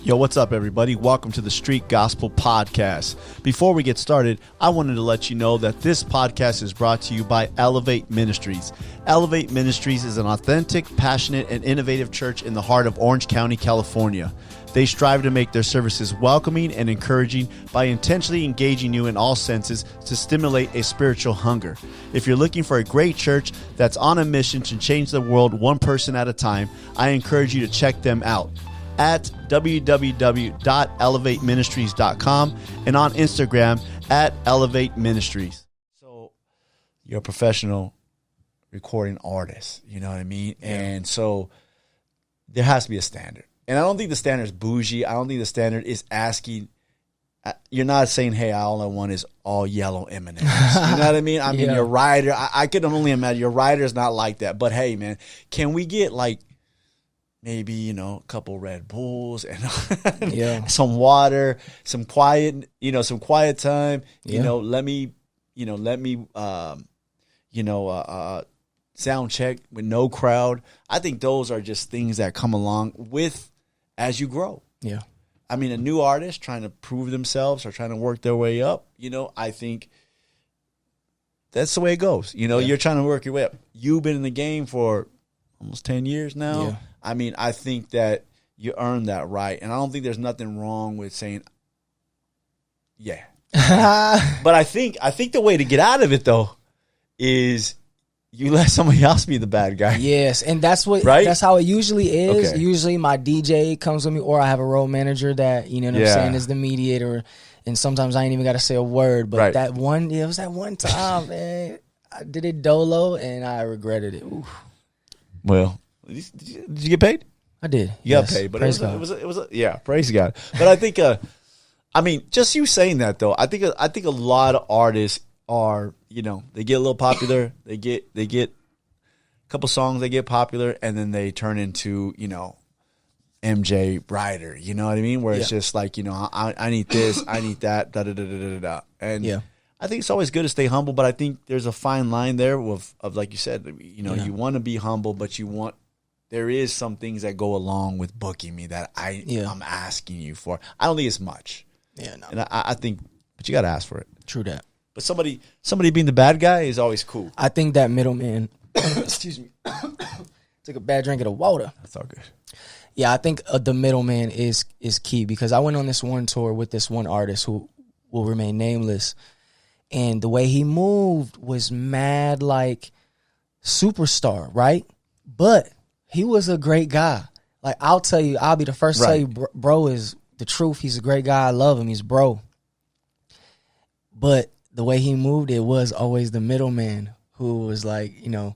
Yo, what's up, everybody? Welcome to the Street Gospel Podcast. Before we get started, I wanted to let you know that this podcast is brought to you by Elevate Ministries. Elevate Ministries is an authentic, passionate, and innovative church in the heart of Orange County, California. They strive to make their services welcoming and encouraging by intentionally engaging you in all senses to stimulate a spiritual hunger. If you're looking for a great church that's on a mission to change the world one person at a time, I encourage you to check them out at www.elevateministries.com and on Instagram at Elevate Ministries. So you're a professional recording artist, you know what I mean? Yeah. And so there has to be a standard. And I don't think the standard is bougie. I don't think the standard is asking. You're not saying, hey, all I want is all yellow M&Ms. You know what I mean? I mean, your rider, I could only imagine your rider's not like that. But hey, man, can we get like maybe, a couple Red Bulls and some water, some quiet time, let me sound check with no crowd. I think those are just things that come along with as you grow. Yeah. I mean, a new artist trying to prove themselves or trying to work their way up, I think that's the way it goes. You're trying to work your way up. You've been in the game for almost 10 years now. Yeah. I mean, I think that you earned that right. And I don't think there's nothing wrong with saying, yeah. But I think the way to get out of it, though, is you let somebody else be the bad guy. Yes, and that's how it usually is. Okay. Usually my DJ comes with me, or I have a road manager that, I'm saying, is the mediator. And sometimes I ain't even got to say a word. But it was that one time, man, I did it dolo, and I regretted it. Oof. Well, did you get paid? I did. You got paid, but praise it was praise God. But I think, just you saying that though, I think a lot of artists are, they get a little popular, they get a couple songs, they get popular, and then they turn into, MJ Ryder, you know what I mean? Where it's just like, I need this, I need that, da da da da da da. And I think it's always good to stay humble, but I think there's a fine line there of like you said, you want to be humble, but there is some things that go along with booking me that I'm asking you for. I don't think it's much. Yeah, no. And I think, but you got to ask for it. True that. But somebody being the bad guy is always cool. I think that middleman. Excuse me. Took a bad drink of the water. That's all good. Yeah, I think the middleman is key because I went on this one tour with this one artist who will remain nameless, and the way he moved was mad like superstar, right? But he was a great guy. Like I'll be the first to tell you, bro is the truth. He's a great guy. I love him. He's bro. But the way he moved, it was always the middleman who was like,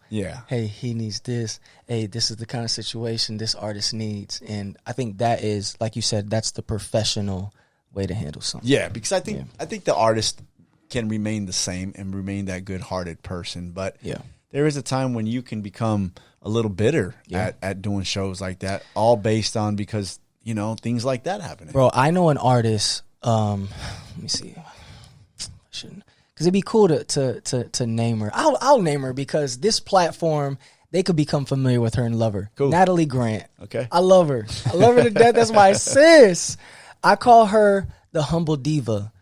Yeah. hey, he needs this. Hey, this is the kind of situation this artist needs. And I think that is, like you said, that's the professional way to handle something. Yeah, because I think the artist can remain the same and remain that good-hearted person, but there is a time when you can become a little bitter at doing shows like that, all based on because things like that happening. Bro, I know an artist. Let me see. I shouldn't, because it'd be cool to name her. I'll name her because this platform, they could become familiar with her and love her. Cool. Natalie Grant. Okay. I love her. I love her to death. That's my sis. I call her the humble diva.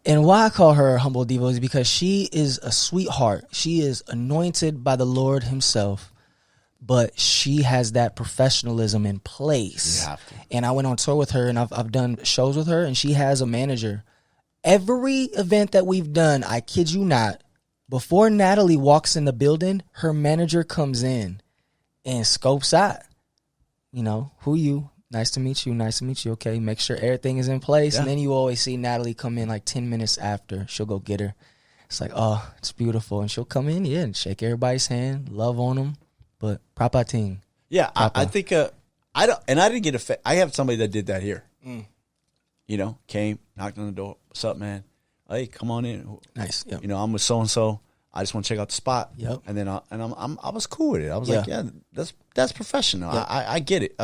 And why I call her a humble diva is because she is a sweetheart. She is anointed by the Lord himself, but she has that professionalism in place. You have to. And I went on tour with her, and I've done shows with her, and she has a manager. Every event that we've done, I kid you not, before Natalie walks in the building, her manager comes in and scopes out. Who you? Nice to meet you. Nice to meet you. Okay, make sure everything is in place. Yeah. And then you always see Natalie come in like 10 minutes after. She'll go get her. It's like, oh, it's beautiful. And she'll come in, and shake everybody's hand, love on them. But proper team. Yeah, I think I didn't get offended. I have somebody that did that here. Came, knocked on the door. What's up, man? Hey, come on in. Nice. Yep. I'm with so and so. I just want to check out the spot. Yep. And then I was cool with it. I was like, yeah, that's professional. Yep. I get it.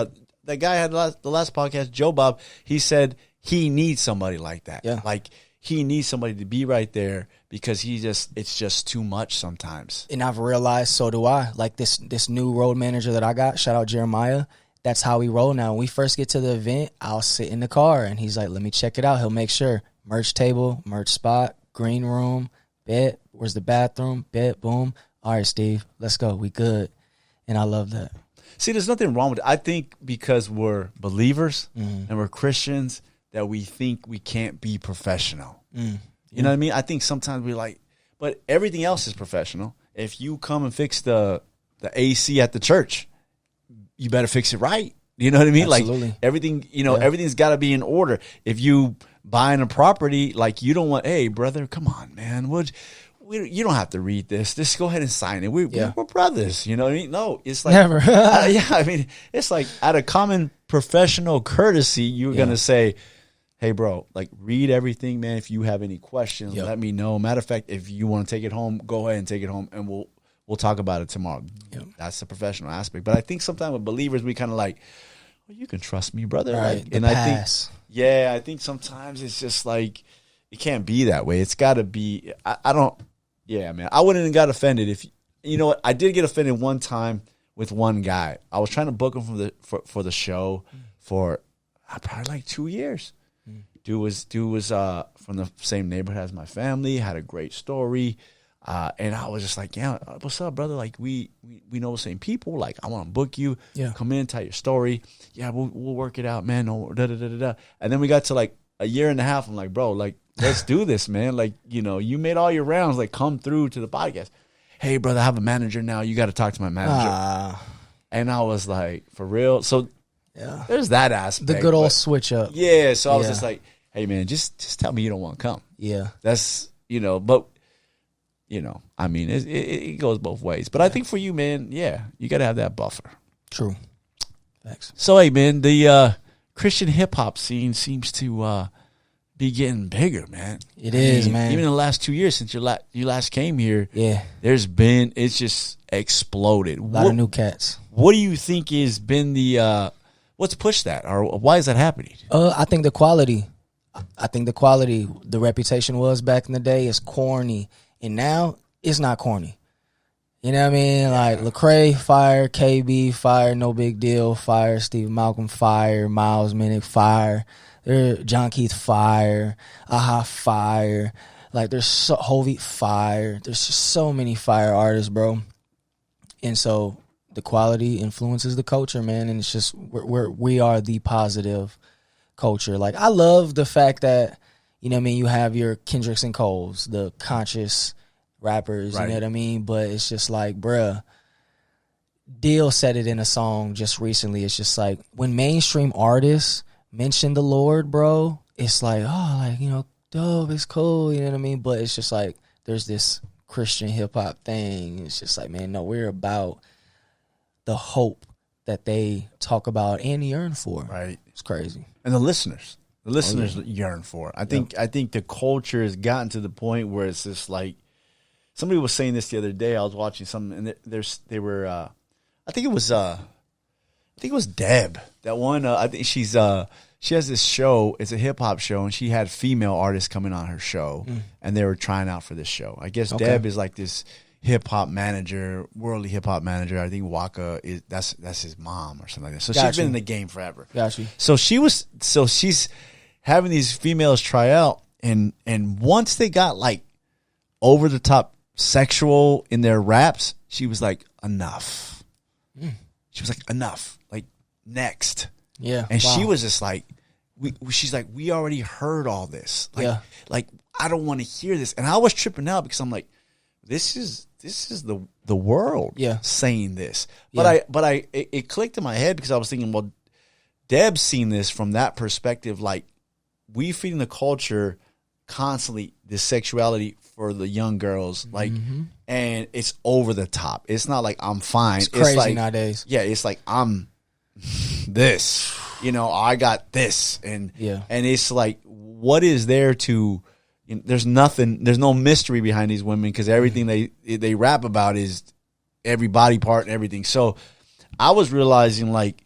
That guy had the last podcast, Joe Bob. He said he needs somebody like that. Yeah. Like he needs somebody to be right there because it's just too much sometimes. And I've realized, so do I. Like this new road manager that I got, shout out Jeremiah. That's how we roll now. When we first get to the event, I'll sit in the car and he's like, let me check it out. He'll make sure. Merch table, merch spot, green room, bed. Where's the bathroom? Bed, boom. All right, Steve, let's go. We good. And I love that. See, there's nothing wrong with it. I think because we're believers and we're Christians that we think we can't be professional. You know what I mean? I think sometimes we're like, but everything else is professional. If you come and fix the AC at the church, you better fix it right. You know what I mean? Absolutely. Like everything, everything's got to be in order. If you buying a property, like you don't want, hey, brother, come on, man. You don't have to read this. Just go ahead and sign it. We're brothers. You know what I mean? No, it's like never. I mean, it's like out of common professional courtesy, you're gonna say, "Hey, bro, like read everything, man. If you have any questions, let me know. Matter of fact, if you want to take it home, go ahead and take it home, and we'll talk about it tomorrow." Yep. That's the professional aspect. But I think sometimes with believers, we kind of like, well, you can trust me, brother. Right. Like, I think sometimes it's just like it can't be that way. It's got to be. I don't. Yeah, man. I wouldn't have got offended if you know what. I did get offended one time with one guy. I was trying to book him for the show for probably like 2 years. Dude was from the same neighborhood as my family. Had a great story, and I was just like, yeah, what's up, brother? Like we know the same people. Like I want to book you. Yeah, come in, tell your story. Yeah, we'll work it out, man. No, da da da da. And then we got to like a year and a half. I'm like, bro, like. Let's do this, man. Like, you made all your rounds. Like, come through to the podcast. Hey, brother, I have a manager now. You got to talk to my manager. And I was like, for real? So, there's that aspect. The good old switch up. Yeah. So, I was just like, hey, man, just tell me you don't want to come. Yeah. That's, but, I mean, it goes both ways. But I think for you, man, you got to have that buffer. True. Thanks. So, hey, man, the Christian hip-hop scene seems to be getting bigger, man. It is, man. Even in the last 2 years since you last came here, it's just exploded. A lot of new cats. What do you think has been the what's pushed that, or why is that happening? I think the quality. The reputation was back in the day is corny, and now it's not corny. You know what I mean? Like Lecrae, fire. KB, fire. No big deal, fire. Steve Malcolm, fire. Miles Minnick, fire. John Keith, fire. Aha, fire. Like there's Hovey, fire. There's just so many fire artists, bro. And so the quality influences the culture, man. And it's just we are the positive culture. Like I love the fact that you have your Kendricks and Coles, the conscious rappers. Right. You know what I mean? But it's just like, bruh. Deal said it in a song just recently. It's just like when mainstream artists mention the Lord, bro, it's like, oh, like, dope, it's cool, you know what I mean? But it's just like there's this Christian hip hop thing. It's just like, man, no, we're about the hope that they talk about and yearn for. Right. It's crazy. And the listeners yearn for. I think the culture has gotten to the point where it's just like, somebody was saying this the other day. I was watching something, and they were. I think it was Deb. That one. I think she has this show. It's a hip hop show, and she had female artists coming on her show, and they were trying out for this show. I guess Deb is like this hip hop manager, worldly hip hop manager. I think Waka is that's his mom or something like that. So she's been in the game forever. Gotcha. So she's having these females try out, and once they got like over the top sexual in their raps, she was like, enough. She was like, enough. Like, next. Yeah. And she was just like, she's like, we already heard all this. Like I don't want to hear this. And I was tripping out because I'm like, this is the world saying this. But it clicked in my head because I was thinking, well, Deb's seen this from that perspective. Like, we feeding the culture constantly this sexuality for the young girls, like, and it's over the top. It's not like I'm fine. It's crazy like, nowadays. Yeah, it's like I'm this. I got this, and it's like, what is there to? There's nothing. There's no mystery behind these women because everything they rap about is every body part and everything. So I was realizing like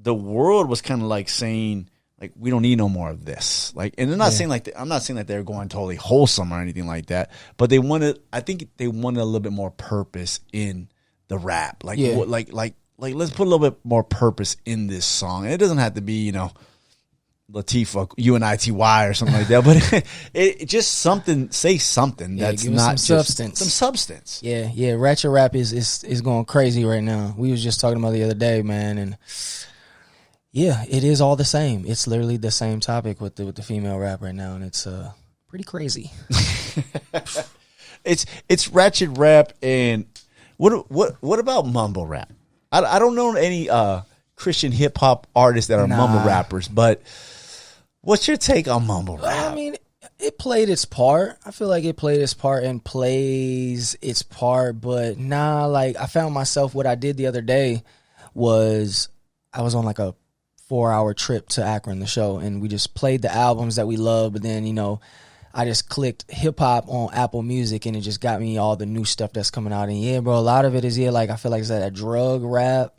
the world was kind of like saying, like, we don't need no more of this. Like, and they're not saying like I'm not saying that they're going totally wholesome or anything like that, but they wanted. I think they wanted a little bit more purpose in the rap. Like, like let's put a little bit more purpose in this song. And it doesn't have to be Latifah, UNITY or something like that, but it just something. Say something that's not some just substance. some substance. Yeah. Ratchet rap is going crazy right now. We was just talking about the other day, man, and. Yeah, it is all the same. It's literally the same topic with the female rap right now, and it's pretty crazy. It's ratchet rap, and what about mumble rap? I don't know any Christian hip hop artists that are mumble rappers, but what's your take on mumble rap? I mean, it played its part. I feel like it played its part and plays its part, but like I found myself, what I did the other day was I was on like a 4-hour trip to Akron, the show, and we just played the albums that we love, but then, I just clicked hip hop on Apple Music and it just got me all the new stuff that's coming out. And bro, a lot of it is, like, I feel like it's that drug rap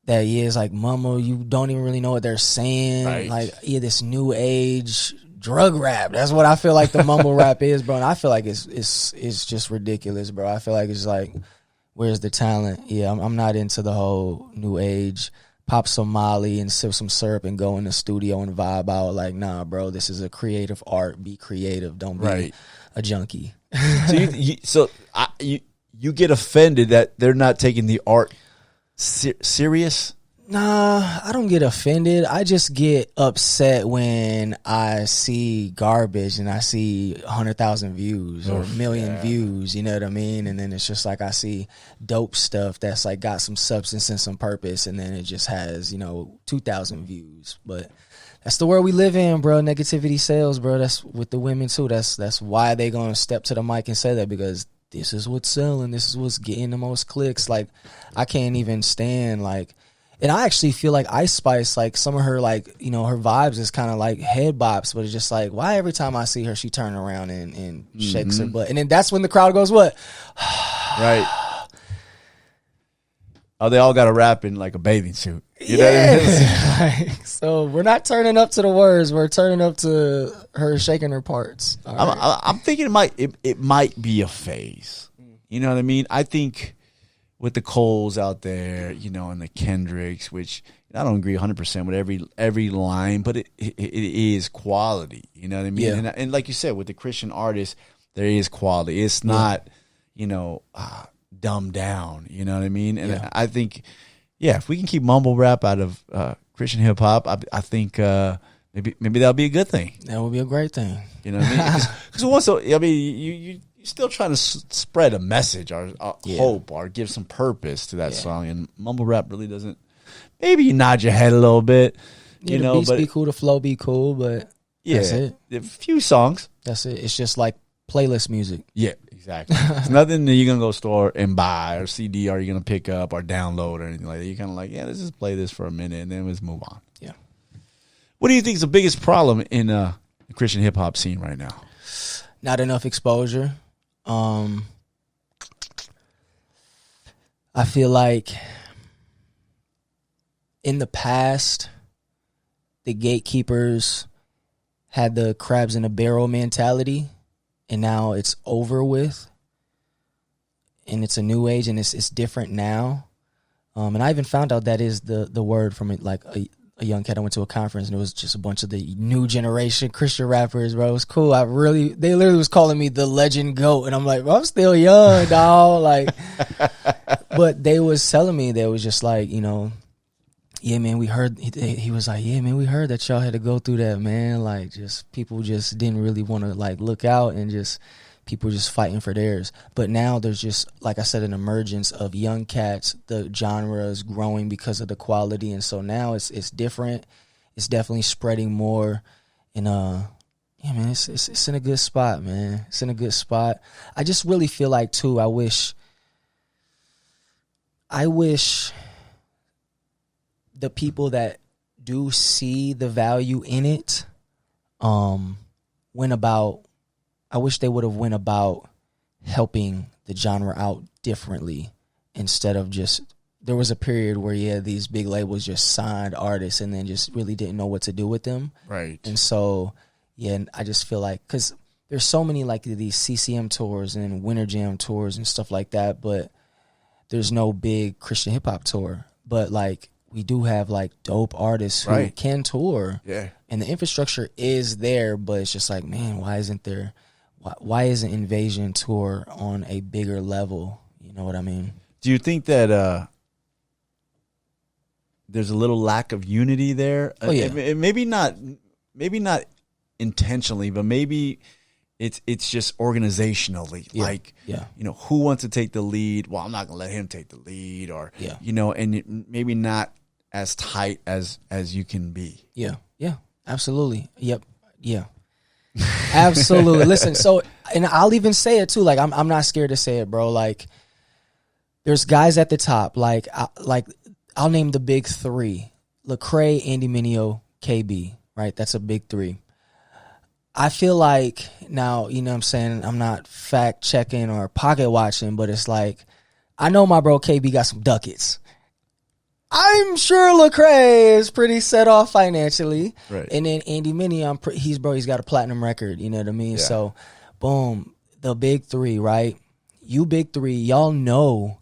that, is like mumble. You don't even really know what they're saying. Right. Like, this new age drug rap. That's what I feel like the mumble rap is, bro. And I feel like it's just ridiculous, bro. I feel like it's like, where's the talent? Yeah, I'm not into the whole new age pop some Molly and sip some syrup and go in the studio and vibe out. Like, nah, bro, this is a creative art. Be creative. Don't be a junkie. So you get offended that they're not taking the art serious? Nah, I don't get offended. I just get upset when I see garbage and I see 100,000 views or a million views, you know what I mean? And then it's just like I see dope stuff that's like got some substance and some purpose, and then it just has, 2,000 views. But that's the world we live in, bro. Negativity sells, bro. That's with the women too. That's why they gonna step to the mic and say that, because this is what's selling. This is what's getting the most clicks. Like, I can't even stand like. And I actually feel like Ice Spice, like some of her, like, her vibes is kind of like head bops, but it's just like, why every time I see her, she turns around and shakes her butt. And then that's when the crowd goes, what? Right. Oh, they all got to rap in like a bathing suit. You know what I mean? So we're not turning up to the words. We're turning up to her shaking her parts. I'm thinking it might be a phase. You know what I mean? I think with the Coles out there, and the Kendricks, which I don't agree 100% with every line, but it is quality. You know what I mean? Yeah. And like you said, with the Christian artists, there is quality. It's not, dumbed down. You know what I mean? And I think, if we can keep mumble rap out of Christian hip hop, I think maybe that'll be a good thing. That would be a great thing. You know what I mean? Because also, I mean, you're still trying to spread a message or hope or give some purpose to that song, and mumble rap really doesn't. Maybe you nod your head a little bit, the beats but be cool, the flow be cool, but that's it. A few songs. That's it. It's just like Playlist music. Yeah, exactly. It's nothing that you're going to go store and buy or CD or you're going to pick up or download or anything like that. You're kind of like, yeah, let's just play this for a minute and then let's move on. Yeah. What do you think is the biggest problem in the Christian hip hop scene right now? Not enough exposure. I feel like in the past, the gatekeepers had the crabs in a barrel mentality, and now it's over with, and it's a new age, and it's different now. And I even found out that is the word from like a young cat. I went to a conference, and it was just a bunch of the new generation Christian rappers, bro. It was cool. They literally was calling me the legend GOAT, and I'm like, bro, I'm still young, dog. Like, but they was telling me, they was just like, yeah, man, we heard, he was like, yeah, man, we heard that y'all had to go through that, man. Like, just people just didn't really want to, like, look out, and just people just fighting for theirs. But now there's just, like I said, an emergence of young cats. The genre is growing because of the quality. And so now it's different. It's definitely spreading more. And, yeah, man, it's in a good spot, man. It's in a good spot. I just really feel like, too, I wish the people that do see the value in it I wish they would have went about helping the genre out differently, instead of just, there was a period where, these big labels just signed artists and then just really didn't know what to do with them. Right. And so, and I just feel like, because there's so many like these CCM tours and Winter Jam tours and stuff like that, but there's no big Christian hip hop tour. But like, we do have like dope artists who can tour. Yeah. And the infrastructure is there, but it's just like, man, why isn't Invasion tour on a bigger level? You know what I mean? Do you think that there's a little lack of unity there? Oh, yeah. Maybe not intentionally, but maybe it's just organizationally. Yeah. Like, who wants to take the lead? Well, I'm not going to let him take the lead, or, and maybe not as tight as you can be. Yeah. Yeah. Absolutely. Yep. Yeah. Absolutely. Listen, so, and I'll even say it too. Like, I'm not scared to say it, bro. Like, there's guys at the top. Like I'll name the big three: Lecrae, Andy Mineo, KB. Right? That's a big three. I feel like now, you know what I'm saying, I'm not fact checking or pocket watching, but it's like, I know my bro KB got some ducats. I'm sure Lecrae is pretty set off financially. Right. And then Andy Mineo, he's got a platinum record, you know what I mean? Yeah. So, boom, the big three, right? You big three, y'all know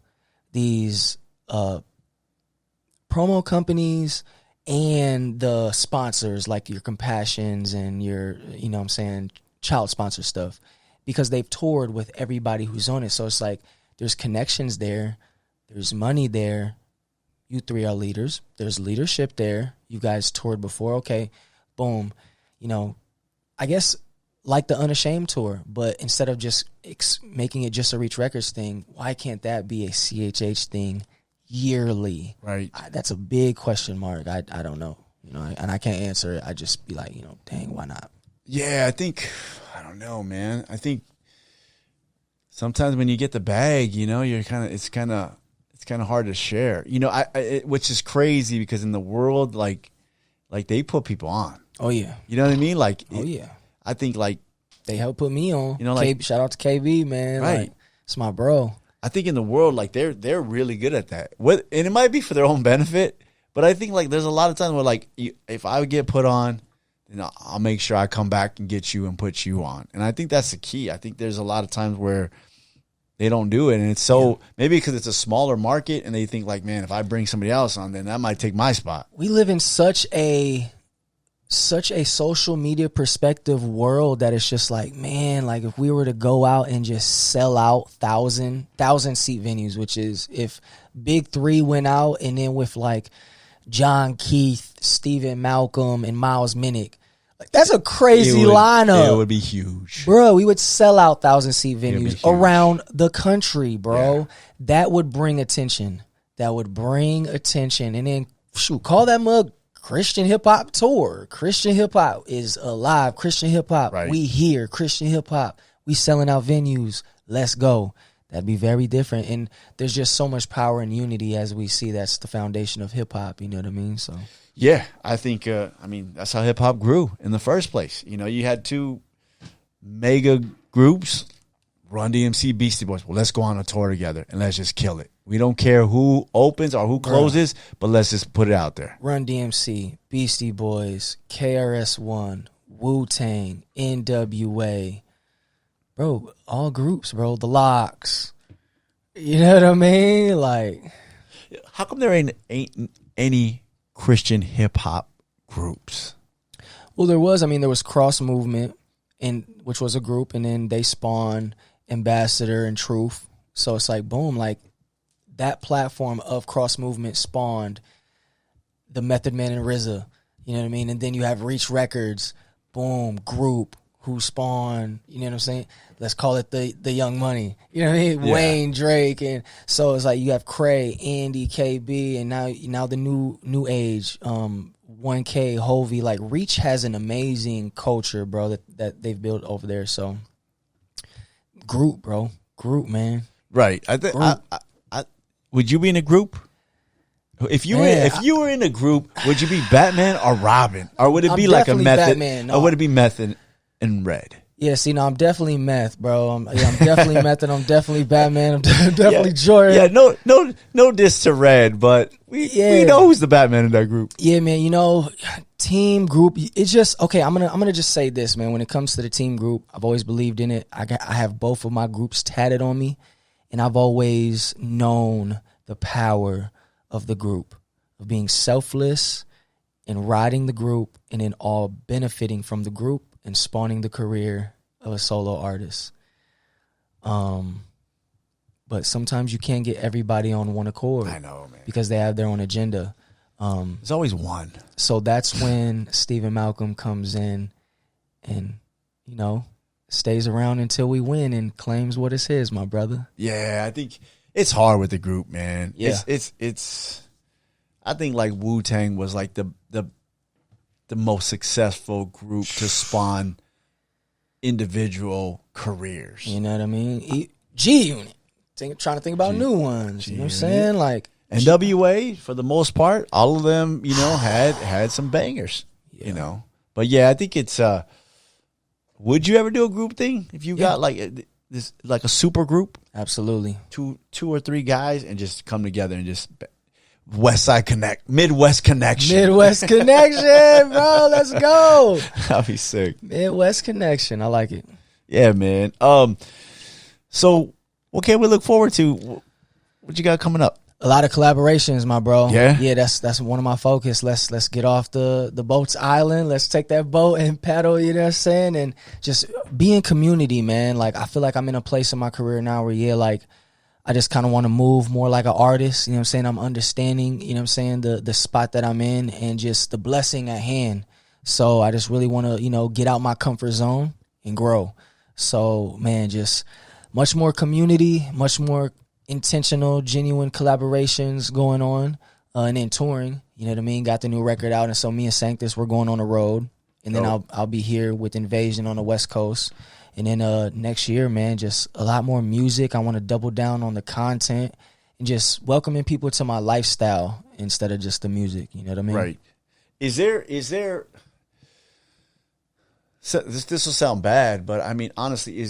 these promo companies and the sponsors, like your Compassions and your, you know what I'm saying, child sponsor stuff, because they've toured with everybody who's on it. So it's like, there's connections there, there's money there. You three are leaders. There's leadership there. You guys toured before. Okay, boom. I guess like the Unashamed tour, but instead of just making it just a Reach Records thing, why can't that be a CHH thing yearly? Right. That's a big question mark. I don't know. And I can't answer it. I just be like, dang, why not? Yeah, I don't know, man. I think sometimes when you get the bag, it's kind of hard to share, which is crazy, because in the world, like they put people on. Oh yeah. You know what I mean? Like, oh yeah. I think like they helped put me on, shout out to KB, man. Right. Like, it's my bro. I think in the world, like they're really good at that. And it might be for their own benefit, but I think like there's a lot of times where like if I would get put on, I'll make sure I come back and get you and put you on. And I think that's the key. I think there's a lot of times where they don't do it, and it's maybe because it's a smaller market, and they think like, man, if I bring somebody else on, then that might take my spot. We live in such a social media perspective world that it's just like, man, like if we were to go out and just sell out 1,000 seat venues, which is if Big Three went out, and then with like John Keith, Stephen Malcolm, and Miles Minnick. Like, that's a crazy lineup. It would be huge. Bro, we would sell out 1,000 seat venues around the country, bro. Yeah. That would bring attention. And then, call that mug Christian Hip Hop Tour. Christian Hip Hop is alive. Christian Hip Hop. Right. We here. Christian Hip Hop. We selling out venues. Let's go. That'd be very different. And there's just so much power and unity as we see. That's the foundation of hip hop. You know what I mean? So Yeah, I think, that's how hip hop grew in the first place. You know, you had two mega groups, Run DMC, Beastie Boys. Well, let's go on a tour together and let's just kill it. We don't care who opens or who closes, but let's just put it out there. Run DMC, Beastie Boys, KRS-One, Wu-Tang, NWA. Bro, all groups, bro. The Locks. You know what I mean? Like, how come there ain't any Christian hip hop groups? well, there was Cross Movement, which was a group, and then they spawned Ambassador and Truth. So it's like, boom, like that platform of Cross Movement spawned the Method Man and RZA. You know what I mean? And then you have Reach Records, boom, group, who spawned, you know what I'm saying? Let's call it the Young Money. You know what I mean? Yeah. Wayne, Drake, and so it's like you have Cray, Andy, KB, and now the new age, 1K, Hovey. Like Reach has an amazing culture, bro, that they've built over there. So group, bro. Group, man. Right. Would you be in a group? If you were in a group, would you be Batman or Robin? Or would it be like a Method? Batman, no. Or would it be Method and Red? Yeah, see, no, I'm definitely Meth, bro. I'm definitely Method. I'm definitely Batman. I'm definitely Jordan. Yeah, no diss to Red, but we know who's the Batman in that group. Yeah, man, you know, team group, it's just, okay, I'm gonna just say this, man. When it comes to the team group, I've always believed in it. I have both of my groups tatted on me, and I've always known the power of the group, of being selfless and riding the group, and then all benefiting from the group and spawning the career of a solo artist. But sometimes you can't get everybody on one accord. I know, man. Because they have their own agenda. There's always one. So that's when Stephen Malcolm comes in and, you know, stays around until we win and claims what is his, my brother. Yeah, I think it's hard with the group, man. Yeah. It's I think like Wu-Tang was like the most successful group to spawn individual careers. You know what I mean? G-Unit. Trying to think about new ones. You know what I'm saying? Like NWA, for the most part, all of them, you know, had some bangers. Yeah. You know. But yeah, I think it's would you ever do a group thing if you got like this, like a super group? Absolutely. Two or three guys and just come together and just Midwest Connection, bro. Let's go. That'd be sick. Midwest Connection. I like it. Yeah, man. So what can we look forward to? What you got coming up? A lot of collaborations, my bro. Yeah. That's one of my focus. Let's get off the boat's island. Let's take that boat and paddle, you know what I'm saying? And just be in community, man. Like, I feel like I'm in a place in my career now where, like, I just kind of want to move more like an artist. You know what I'm saying? I'm understanding, you know what I'm saying, the spot that I'm in and just the blessing at hand. So I just really want to, you know, get out my comfort zone and grow. So, man, just much more community, much more intentional, genuine collaborations going on, and then touring. You know what I mean? Got the new record out, and so me and Sanctus, we're going on the road, and then I'll be here with Invasion on the West Coast, and then next year, man, just a lot more music. I want to double down on the content and just welcoming people to my lifestyle instead of just the music. You know what I mean? Right. Is there? So this will sound bad, but I mean, honestly,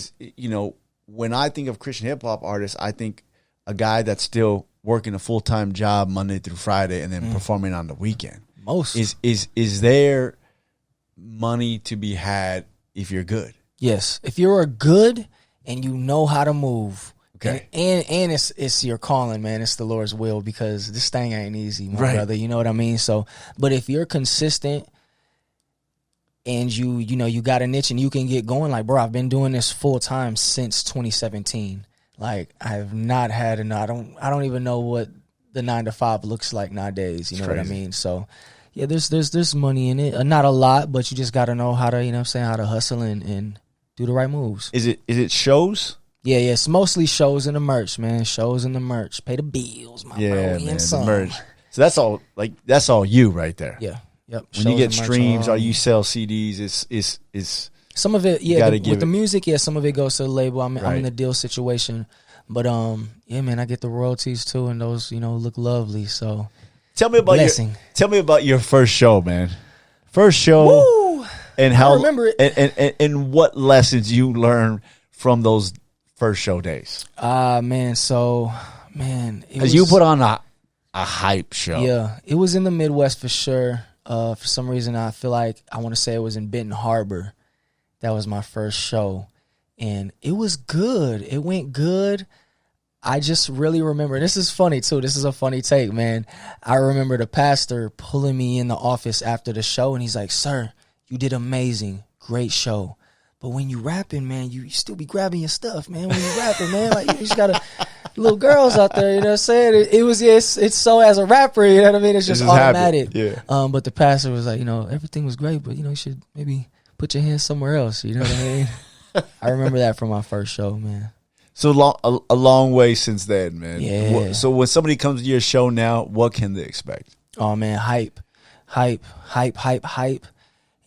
when I think of Christian hip hop artists, I think a guy that's still working a full-time job Monday through Friday and then performing on the weekend. Most is there money to be had if you're good? Yes, if you're good and you know how to move. Okay, and it's your calling, man. It's the Lord's will, because this thing ain't easy, my brother. You know what I mean? So, but if you're consistent and you got a niche and you can get going, like, bro, I've been doing this full time since 2017. Like, I have not had I don't even know what the 9 to 5 looks like nowadays. You know what I mean? So, yeah, there's money in it. Not a lot, but you just got to know how to, you know what I'm saying, how to hustle and do the right moves. Is it shows? Yeah, it's mostly shows and the merch, man. Shows and the merch. Pay the bills, my bro. Yeah, man, the merch. So that's all you right there. Yeah. Yep. When you get streams or you sell CDs, it's Some of it, yeah, gotta with give the it. music, yeah, some of it goes to the label. I'm Right. in the deal situation, but yeah, man, I get the royalties too, and those, look lovely. So Tell me about your first show, man. First show. Woo! And how I remember it. and what lessons you learned from those first show days? Man, so it Because you put on a hype show. Yeah, it was in the Midwest for sure. For some reason, I feel like I want to say it was in Benton Harbor. That was my first show, and it was good. It went good. I just really remember. This is funny too. This is a funny take, man. I remember the pastor pulling me in the office after the show, and he's like, "Sir, you did amazing, great show. But when you rapping, man, you still be grabbing your stuff, man. When you rapping, man, like you just gotta little girls out there, you know what I'm saying? It's so as a rapper, you know what I mean? It's just automatic. Yeah. But the pastor was like, everything was great, but you should maybe put your hands somewhere else. You know what I mean? I remember that from my first show, man. So a long way since then, man. Yeah. So when somebody comes to your show now, what can they expect? Oh man, hype,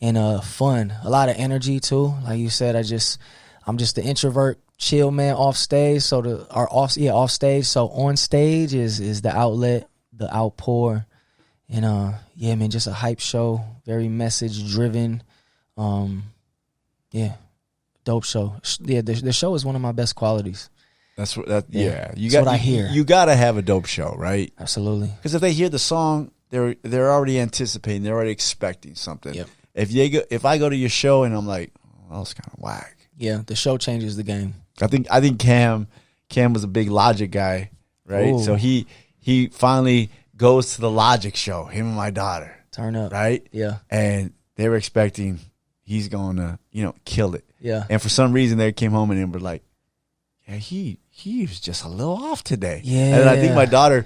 and fun. A lot of energy too. Like you said, I'm just the introvert, chill man off stage. So off stage. So on stage is the outlet, the outpour, and yeah, man, just a hype show, very message driven. Yeah, dope show. Yeah, the show is one of my best qualities. That's what That's what I hear. You gotta have a dope show, right? Absolutely. Because if they hear the song, they're already anticipating, they're already expecting something. Yep. If I go to your show and I'm like, oh, that was kind of whack. Yeah, the show changes the game. I think Cam was a big Logic guy, right? Ooh. So he finally goes to the Logic show, him and my daughter. Turn up. Right? Yeah. And they were expecting he's going to, kill it. Yeah. And for some reason they came home and they were like, yeah, he was just a little off today. Yeah. And then I think my daughter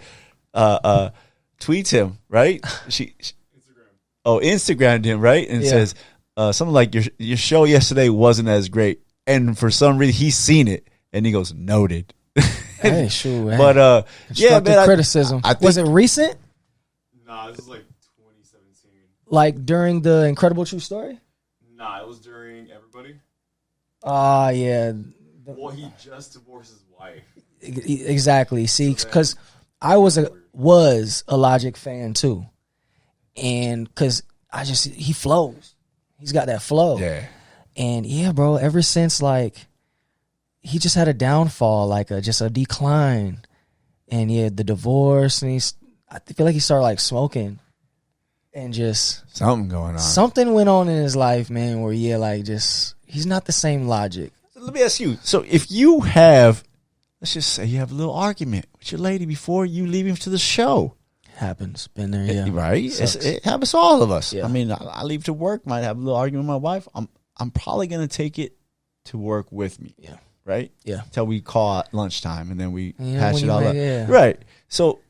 tweets him, right? She Instagrammed him, right? And says something like your show yesterday wasn't as great. And for some reason he's seen it and he goes, noted. Hey, sure. Hey. But yeah, man, criticism. I think, was it recent? Nah, this is like 2017. Like during the Incredible True Story? Nah, it was during Everybody. Yeah. Well, he just divorced his wife. Exactly. See, because I was a Logic fan too, and because he flows, he's got that flow. Yeah. And yeah, bro, ever since he just had a downfall, just a decline, and yeah, the divorce, and I feel like he started smoking, and just something going on. Something went on in his life, man, where he's not the same Logic. So let me ask you. So if you have, let's just say you have a little argument with your lady before you leave him to the show. Happens. Been there, yeah. Right? It happens to all of us. Yeah. I mean, I leave to work, might have a little argument with my wife. I'm probably going to take it to work with me. Yeah. Right? Yeah. Till we call at lunchtime and then we patch when it all up. yeah. Right. So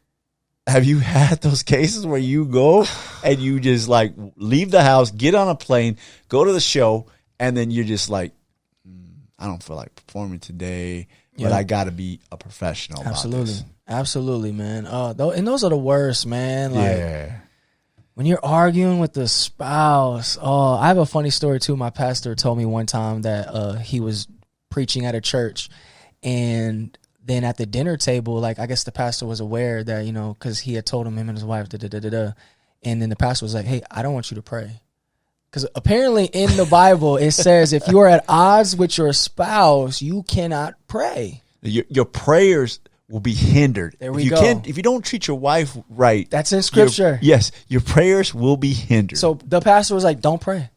have you had those cases where you go and you just leave the house, get on a plane, go to the show, and then you're just like, I don't feel like performing today, but I got to be a professional about this. Absolutely, man. And those are the worst, man. Yeah. When you're arguing with the spouse. I have a funny story too. My pastor told me one time that he was preaching at a church, and then at the dinner table, I guess the pastor was aware that, because he had told him and his wife, and then the pastor was like, hey, I don't want you to pray. Because apparently in the Bible, it says if you are at odds with your spouse, you cannot pray. Your prayers will be hindered. There we go. If you don't treat your wife right. That's in Scripture. Your prayers will be hindered. So the pastor was like, don't pray.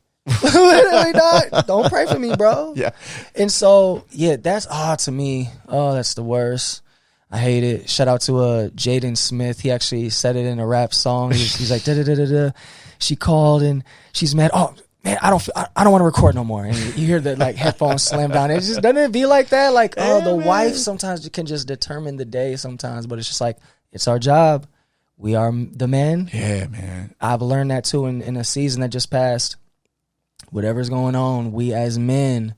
Literally not. Don't pray for me, bro. Yeah. And so, yeah, that's to me. Oh, that's the worst. I hate it. Shout out to Jaden Smith. He actually said it in a rap song. He's like, da-da-da-da-da. She called and she's mad. Oh man, I don't want to record no more. And you hear the headphones slam down. It just doesn't it be like that? The wife sometimes can just determine the day sometimes, but it's just it's our job. We are the men. Yeah, man. I've learned that too in a season that just passed. Whatever's going on, we as men,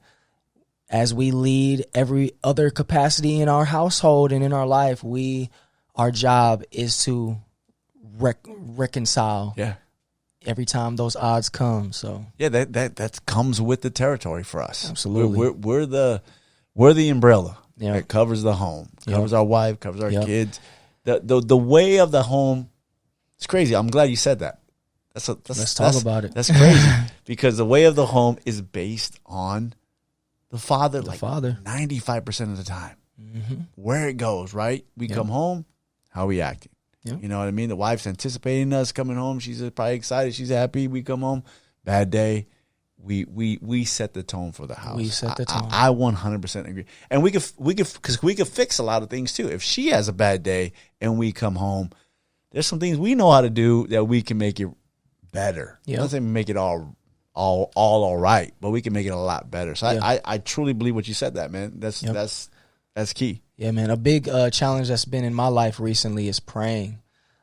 as we lead every other capacity in our household and in our life, our job is to reconcile. Yeah. every time those odds come. So yeah, that comes with the territory for us. Absolutely. We're the umbrella Yeah. that covers the home, Yeah. covers our wife, covers our Yeah. kids. The way of the home, it's crazy. I'm glad you said that. Let's talk about it. That's crazy because the way of the home is based on the father. The father. 95% of the time, Mm-hmm. where it goes. Right, we Yeah. come home, how we acting. Yeah. You know what I mean? The wife's anticipating us coming home. She's probably excited. She's happy. We come home, bad day. We set the tone for the house. We set the tone. I 100% agree. And we could fix a lot of things too. If she has a bad day and we come home, there's some things we know how to do that we can make it better. Yeah. Doesn't make it all right, but we can make it a lot better. So Yeah. I truly believe what you said, that man. That's key. Yeah, man. A big challenge that's been in my life recently is praying.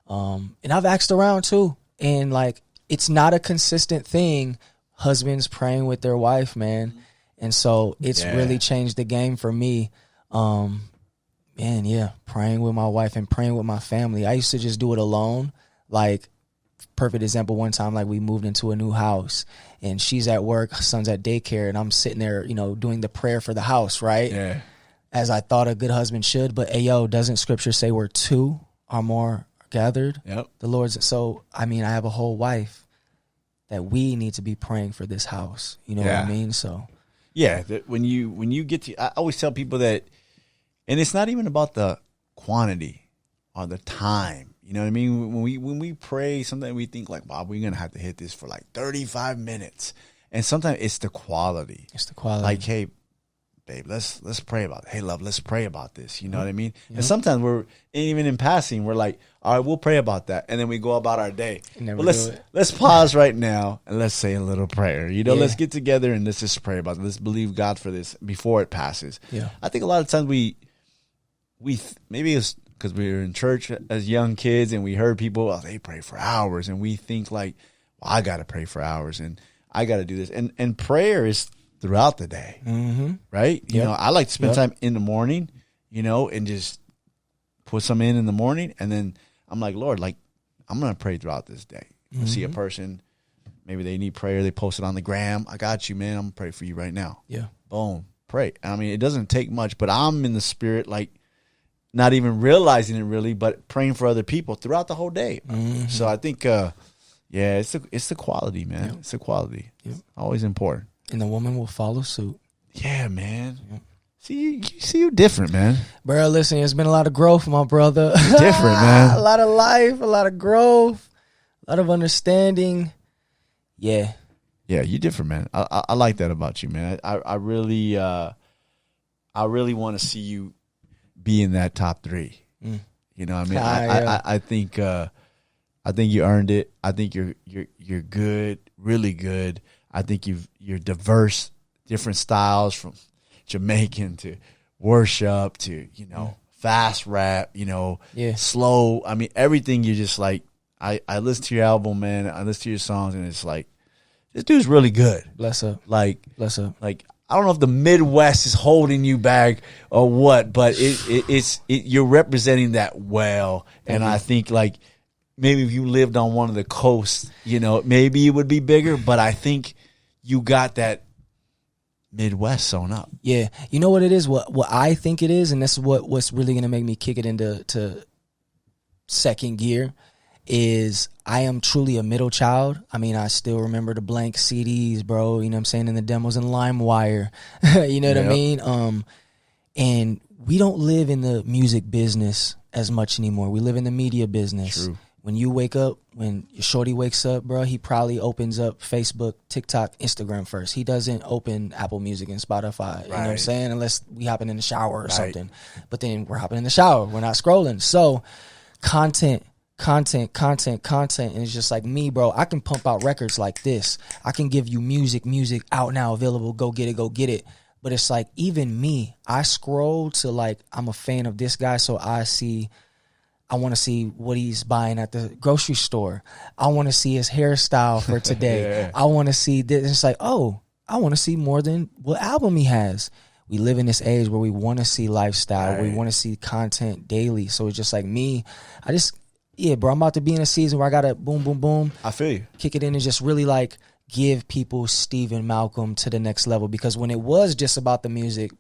And I've asked around too. And like, it's not a consistent thing, husbands praying with their wife, man. And so it's Yeah. really changed the game for me. And yeah, praying with my wife and praying with my family. I used to just do it alone. Like, perfect example, one time, like, we moved into a new house and she's at work, son's at daycare, and I'm sitting there, doing the prayer for the house, right? Yeah. As I thought a good husband should. But doesn't scripture say where two or more are gathered? Yep. The Lord's. So, I have a whole wife that we need to be praying for this house. You know what I mean? So, yeah, when you get to, I always tell people that, and it's not even about the quantity or the time. You know what I mean? When we pray, sometimes we think like, wow, we're gonna have to hit this for like 35 minutes, and sometimes it's the quality. it's the quality. Like, hey, babe, let's pray about it. Hey, love, let's pray about this. You know what I mean? And sometimes we're even in passing, we're like, all right, we'll pray about that, and then we go about our day. Never But do it. let's pause right now and let's say a little prayer. Yeah. Let's get together and let's just pray about it. Let's believe God for this before it passes. Yeah. I think a lot of times maybe it's because we were in church as young kids and we heard people, they pray for hours, and we think like, well, I got to pray for hours and I got to do this. And prayer is throughout the day, right? You know, I like to spend time in the morning, and just put some in the morning, and then I'm like, Lord, like, I'm going to pray throughout this day. I see a person, maybe they need prayer, they post it on the gram. I got you, man. I'm going to pray for you right now. Yeah. Boom. Pray. It doesn't take much, but I'm in the spirit, like, not even realizing it really, but praying for other people throughout the whole day. So I think, it's the quality, man. It's the quality. It's always important. And the woman will follow suit. Yeah, man. See, you different, man. Bro, listen, there's been a lot of growth, my brother. Different, man. A lot of life, a lot of growth, a lot of understanding. Yeah. Yeah, you different, man. I like that about you, man. I really want to see you be in that top 3. You know what I mean? I think you earned it. I think you're good, really good. I think you're diverse, different styles from Jamaican to worship to, fast rap, slow. Everything. You're just like, I listen to your album, man. I listen to your songs, and it's like, this dude's really good. Bless up. Bless up. Like, I don't know if the Midwest is holding you back or what, but it's you're representing that well. And I think, like, maybe if you lived on one of the coasts, maybe it would be bigger. But I think you got that Midwest sewn up. Yeah. You know what it is? What I think it is, and this is what's really going to make me kick it into second gear, is I am truly a middle child. I still remember the blank CDs, bro. You know what I'm saying? And the demos in LimeWire. You know what I mean? And we don't live in the music business as much anymore. We live in the media business. True. When you wake up, when your shorty wakes up, bro, he probably opens up Facebook, TikTok, Instagram first. He doesn't open Apple Music and Spotify. You know what I'm saying? Unless we hopping in the shower or something. But then we're hopping in the shower. We're not scrolling. So content. And it's just like me, bro. I can pump out records like this. I can give you music out now, available. Go get it. But it's like, even me, I scroll to, like, I'm a fan of this guy, so I want to see what he's buying at the grocery store. I want to see his hairstyle for today. I want to see this. It's like, oh, I want to see more than what album he has. We live in this age where we want to see lifestyle. We want to see content daily. So it's just like me. yeah, bro, I'm about to be in a season where I gotta boom, boom, boom. I feel you. Kick it in and just really like give people Stephen Malcolm to the next level. Because when it was just about the music,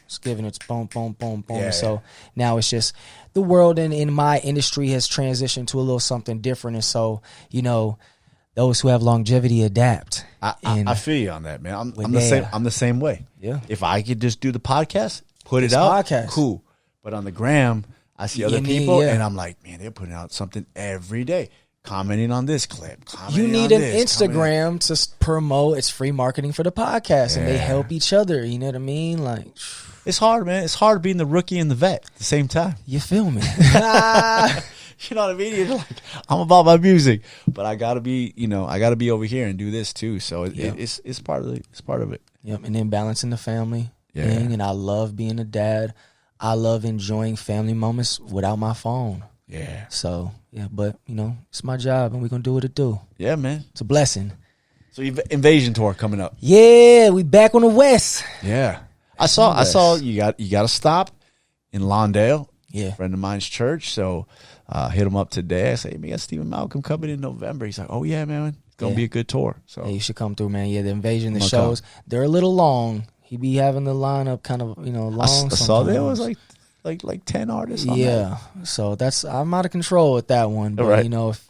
it's giving it boom, boom, boom, boom. Yeah, so now it's just the world in my industry has transitioned to a little something different. And so, you know, those who have longevity adapt. I feel you on that, man. I'm the With same. that. I'm the same way. Yeah. If I could just do the podcast, put It's it out, podcast. cool. But on the gram, I see other You need- people, yeah. and I'm like, man, they're putting out something every day, commenting on this clip. You commenting need on an this, commenting- Instagram to promote. It's free marketing for the podcast, and they Yeah. help each other. You know what I mean? Like, It's hard, man. It's hard being the rookie and the vet at the same time. you feel me? You know what I mean? You're like, I'm about my music, but I gotta be, I gotta be over here and do this too. So Yeah. it's part of it. Yep, and then balancing the family Yeah. thing. And I love being a dad. I love enjoying family moments without my phone. Yeah, So yeah, but you know, it's my job, and we're gonna do what it do. yeah, man. It's a blessing. So Invasion tour coming up. Yeah, we back on the West. Yeah, I saw you got to stop in Lawndale. Yeah, Friend of mine's church. So hit him up today. I say, we got Stephen Malcolm coming in November. He's like, oh yeah, man, it's gonna Yeah. be a good tour. So hey, you should come through, man. Yeah, the Invasion, the I'm gonna shows, they're a little long. He be having the lineup kind of long. I saw there was sometimes. like 10 artists. On Yeah, so I'm out of control with that one. But Right. you know, if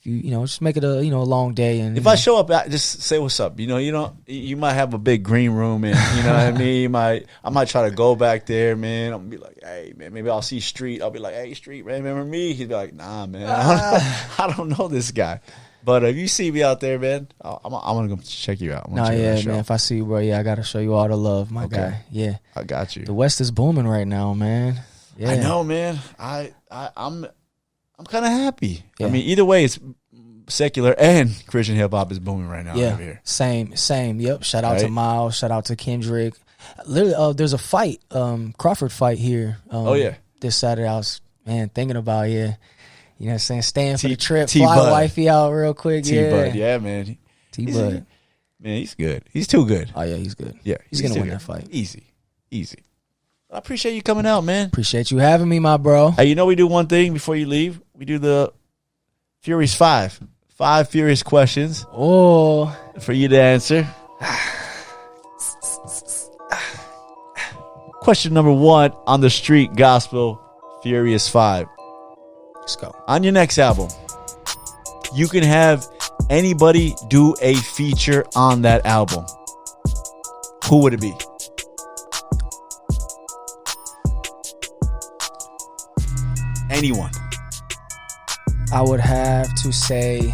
you just make it a a long day. And If I show up, just say what's up. You might have a big green room, and you know what I mean. I might try to go back there, man. I'm gonna be like, hey, man, maybe I'll see Street. I'll be like, hey, Street, man, remember me? He'd be like, nah, man, I don't know this guy. But if you see me out there, man, I'm gonna go check you out. nah, yeah, man. If I see you, bro, yeah, I gotta show you all the love, my Okay. guy. Yeah, I got you. the West is booming right now, man. Yeah, I know, man. I'm kind of happy. Yeah. I mean, either way, it's secular and Christian hip hop is booming right now. Yeah, Over here. same. Yep. Shout out to Right. Miles. Shout out to Kendrick. Literally, there's a fight, Crawford fight here. Oh, yeah. This Saturday. I was thinking about you know what I'm saying, staying for the trip, T-Bud. fly wifey out real quick. T-Bud, yeah, man. T-Bud. Man, he's good. He's too good. Oh yeah, he's good. Yeah, He's gonna too win good. that fight. Easy. I appreciate you coming out, man. Appreciate you having me, my bro. Hey, we do one thing before you leave. We do the Furious 5 Furious questions Oh, for you to answer. Question number 1 on the street gospel Furious 5. let's go. On your next album, you can have anybody do a feature on that album. Who would it be? Anyone. I would have to say,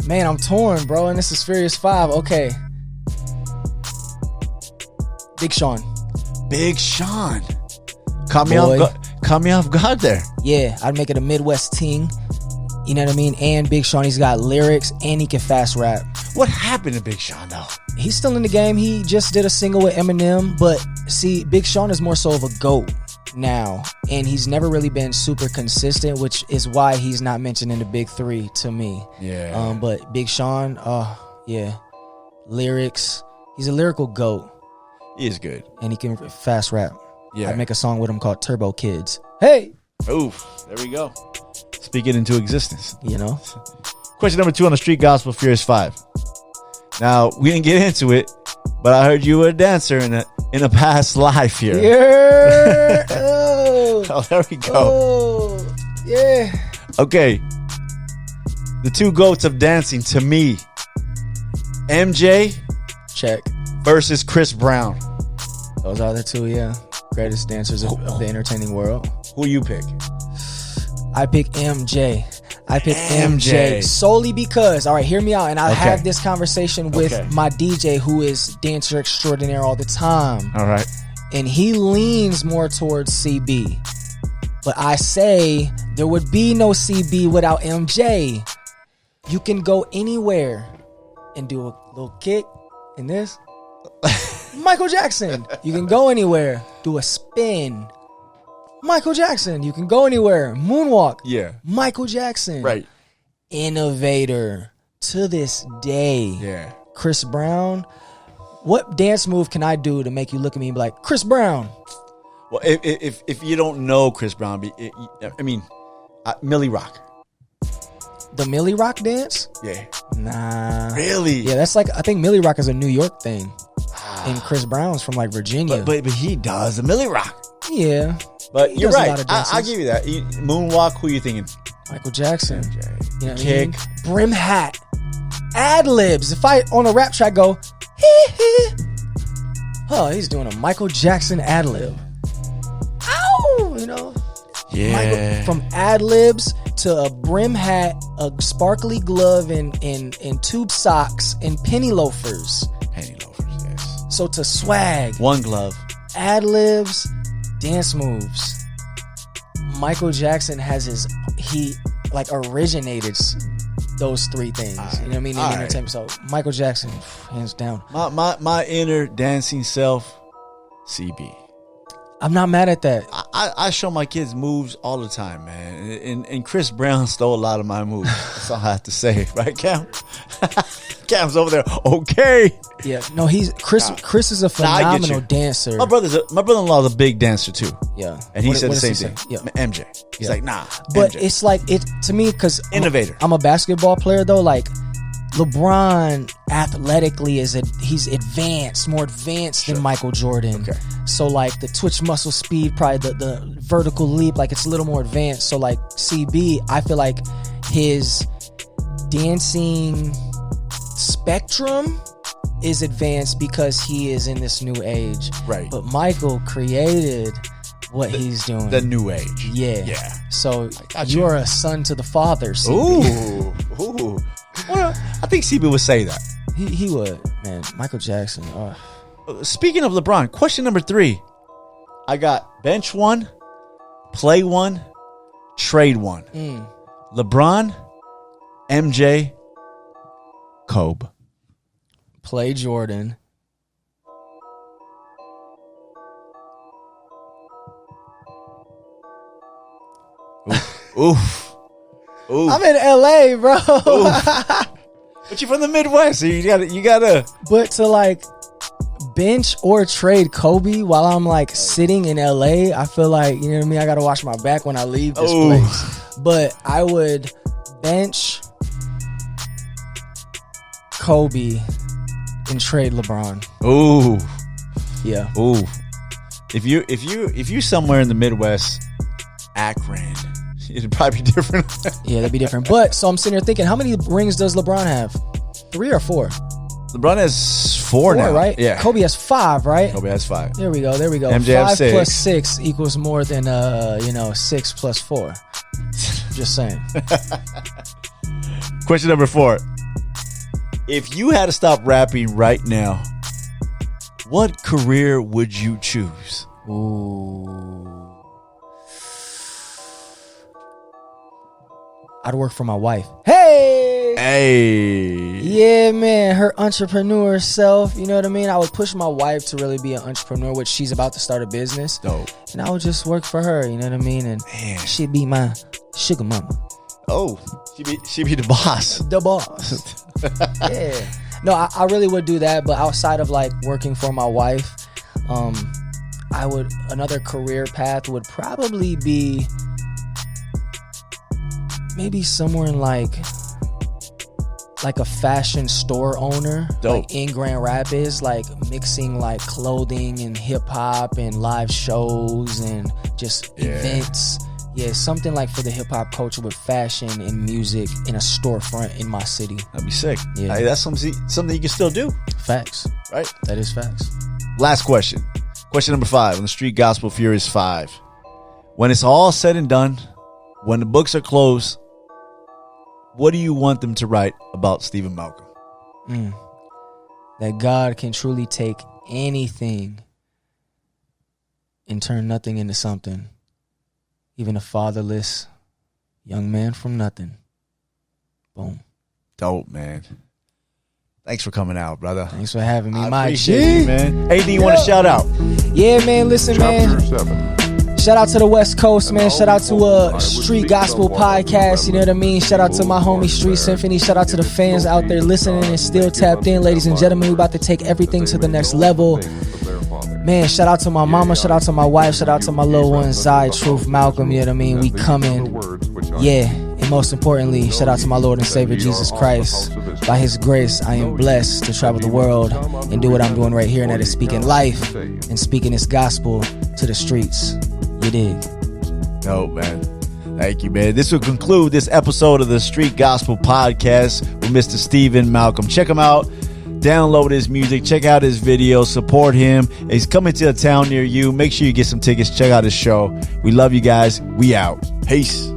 man, I'm torn, bro, and this is Furious 5. Okay. Big Sean. Big Sean. Caught me Boy. off guard there. Yeah, I'd make it a Midwest ting. You know what I mean? And Big Sean, he's got lyrics and he can fast rap. What happened to Big Sean though? He's still in the game. He just did a single with Eminem, but see, Big Sean is more so of a GOAT now, and he's never really been super consistent, which is why he's not mentioned in the big three to me. Yeah. But Big Sean, yeah, lyrics. He's a lyrical GOAT, He is good. and he can fast rap. Yeah. I'd make a song with him called Turbo Kids. Hey, Oof. There we go. Speak it into existence. you know, Question number 2 on the street gospel Furious 5. Now, we didn't get into it, but I heard you were a dancer in a past life here. yeah, oh, Oh, there we go. oh, yeah. Okay. The 2 GOATs of dancing to me. MJ Check. versus Chris Brown. Those are the two, yeah, greatest dancers of the entertaining world. Who you pick? I pick MJ. I pick MJ. MJ solely because, all right, hear me out. And I Okay. have this conversation with Okay. my DJ who is dancer extraordinaire all the time. All right. And he leans more towards CB. But I say there would be no CB without MJ. You can go anywhere and do a little kick in this. Michael Jackson. You can go anywhere, do a spin. Michael Jackson. You can go anywhere, moonwalk. Yeah. Michael Jackson. Right. Innovator to this day. Yeah. Chris Brown. What dance move can I do to make you look at me and be like, Chris Brown? Well, if you don't know Chris Brown, Millie Rock. The Millie Rock dance? Yeah. Nah. Really? Yeah, that's like, I think Millie Rock is a New York thing. And Chris Brown's from like Virginia. But he does the Millie Rock. Yeah. But you're does a right. lot of dances. I'll give you that. Moonwalk, who you thinking? Michael Jackson. You know what Kick. I mean? Brim hat. Ad libs. If I on a rap track go, hee hee. Oh, he's doing a Michael Jackson ad lib. Ow! You know? Yeah. From ad libs to a brim hat, a sparkly glove, and tube socks and penny loafers. Penny loafers, yes. So to swag, One glove. ad libs, dance moves. Michael Jackson he originated those three things. You know what I mean? In entertainment. So Michael Jackson, hands down. My inner dancing self, CB. I'm not mad at that. I show my kids moves all the time, man. And Chris Brown stole a lot of my moves. That's all I have to say, right, Cam? Cam's over there. Okay. Yeah, no, Chris is a I get phenomenal you. dancer. My brother-in-law is a big dancer too. Yeah, And he What- said what the does same he thing. say? Yeah. MJ. He's like, nah. But MJ. it's like it to me because Innovator. I'm a basketball player though. Like LeBron athletically he's advanced, more advanced than Michael Jordan. Okay. So like the twitch muscle speed, probably the vertical leap, like it's a little more advanced. So like CB, I feel like his dancing spectrum is advanced because he is in this new age. Right. But Michael created what he's doing. the new age. Yeah. Yeah. So got you you. are a son to the father, CB. Ooh. Well, I think CB would say that. He would, man. Michael Jackson. Speaking of LeBron, question number 3. I got bench 1, play 1, trade 1. LeBron, MJ, Kobe. Play Jordan. Oof. I'm in LA, bro. But you're from the Midwest, so you gotta. But to like bench or trade Kobe while I'm like sitting in LA, I feel like, you know what I mean? I gotta watch my back when I leave this Ooh. place. But I would bench Kobe and trade LeBron. Ooh. Yeah. Ooh. If you somewhere in the Midwest, Akron, it'd probably be different. Yeah, that'd be different. But so I'm sitting here thinking, how many rings does LeBron have? 3 or 4? LeBron has 4 now, right? Yeah. Kobe has 5, right? Kobe has 5. There we go. MJ has 5 6. plus 6 equals more than 6 plus 4. Just saying. Question number 4. If you had to stop rapping right now, what career would you choose? Ooh. I'd work for my wife. Hey! Yeah, man. Her entrepreneur self, you know what I mean? I would push my wife to really be an entrepreneur, which she's about to start a business. Dope. And I would just work for her, you know what I mean? And she'd be my sugar mama. Oh, she be the boss. The boss. Yeah. No, I really would do that, but outside of like working for my wife, another career path would probably be maybe somewhere in like a fashion store owner. Dope. Like in Grand Rapids, like mixing like clothing and hip hop and live shows and just events. Yeah, something like for the hip hop culture with fashion and music in a storefront in my city. That'd be sick. Yeah. Hey, that's something you can still do, Facts. right? That is facts. Last question. Question number 5 on the Street Gospel Furious 5. When it's all said and done, when the books are closed, what do you want them to write about Stephen Malcolm? That God can truly take anything and turn nothing into something. Even a fatherless young man from nothing. Boom. Dope, man. Thanks for coming out, brother. Thanks for having me, I my appreciate G. you, man. Anything you want to shout out? Yeah, man. Listen, man. Shout out to the West Coast, man. Shout out to Street Gospel Podcast. You know what I mean? Shout out to my homie Street Symphony. Shout out to the fans out there listening and still tapped in. Ladies and gentlemen, we're about to take everything to the next level. Man, shout out to my mama, shout out to my wife, shout out to my little ones, Zai, Truth, Malcolm, you know what I mean? We coming. Yeah, and most importantly, shout out to my Lord and Savior Jesus Christ. By his grace, I am blessed to travel the world and do what I'm doing right here, and that is speaking life and speaking this gospel to the streets. You dig? No, man. Thank you, man. This will conclude this episode of the Street Gospel Podcast with Mr. Stephen Malcolm. Check him out. Download his music. Check out his videos. Support him. He's coming to a town near you. Make sure you get some tickets. Check out his show. We love you guys. We out. Peace.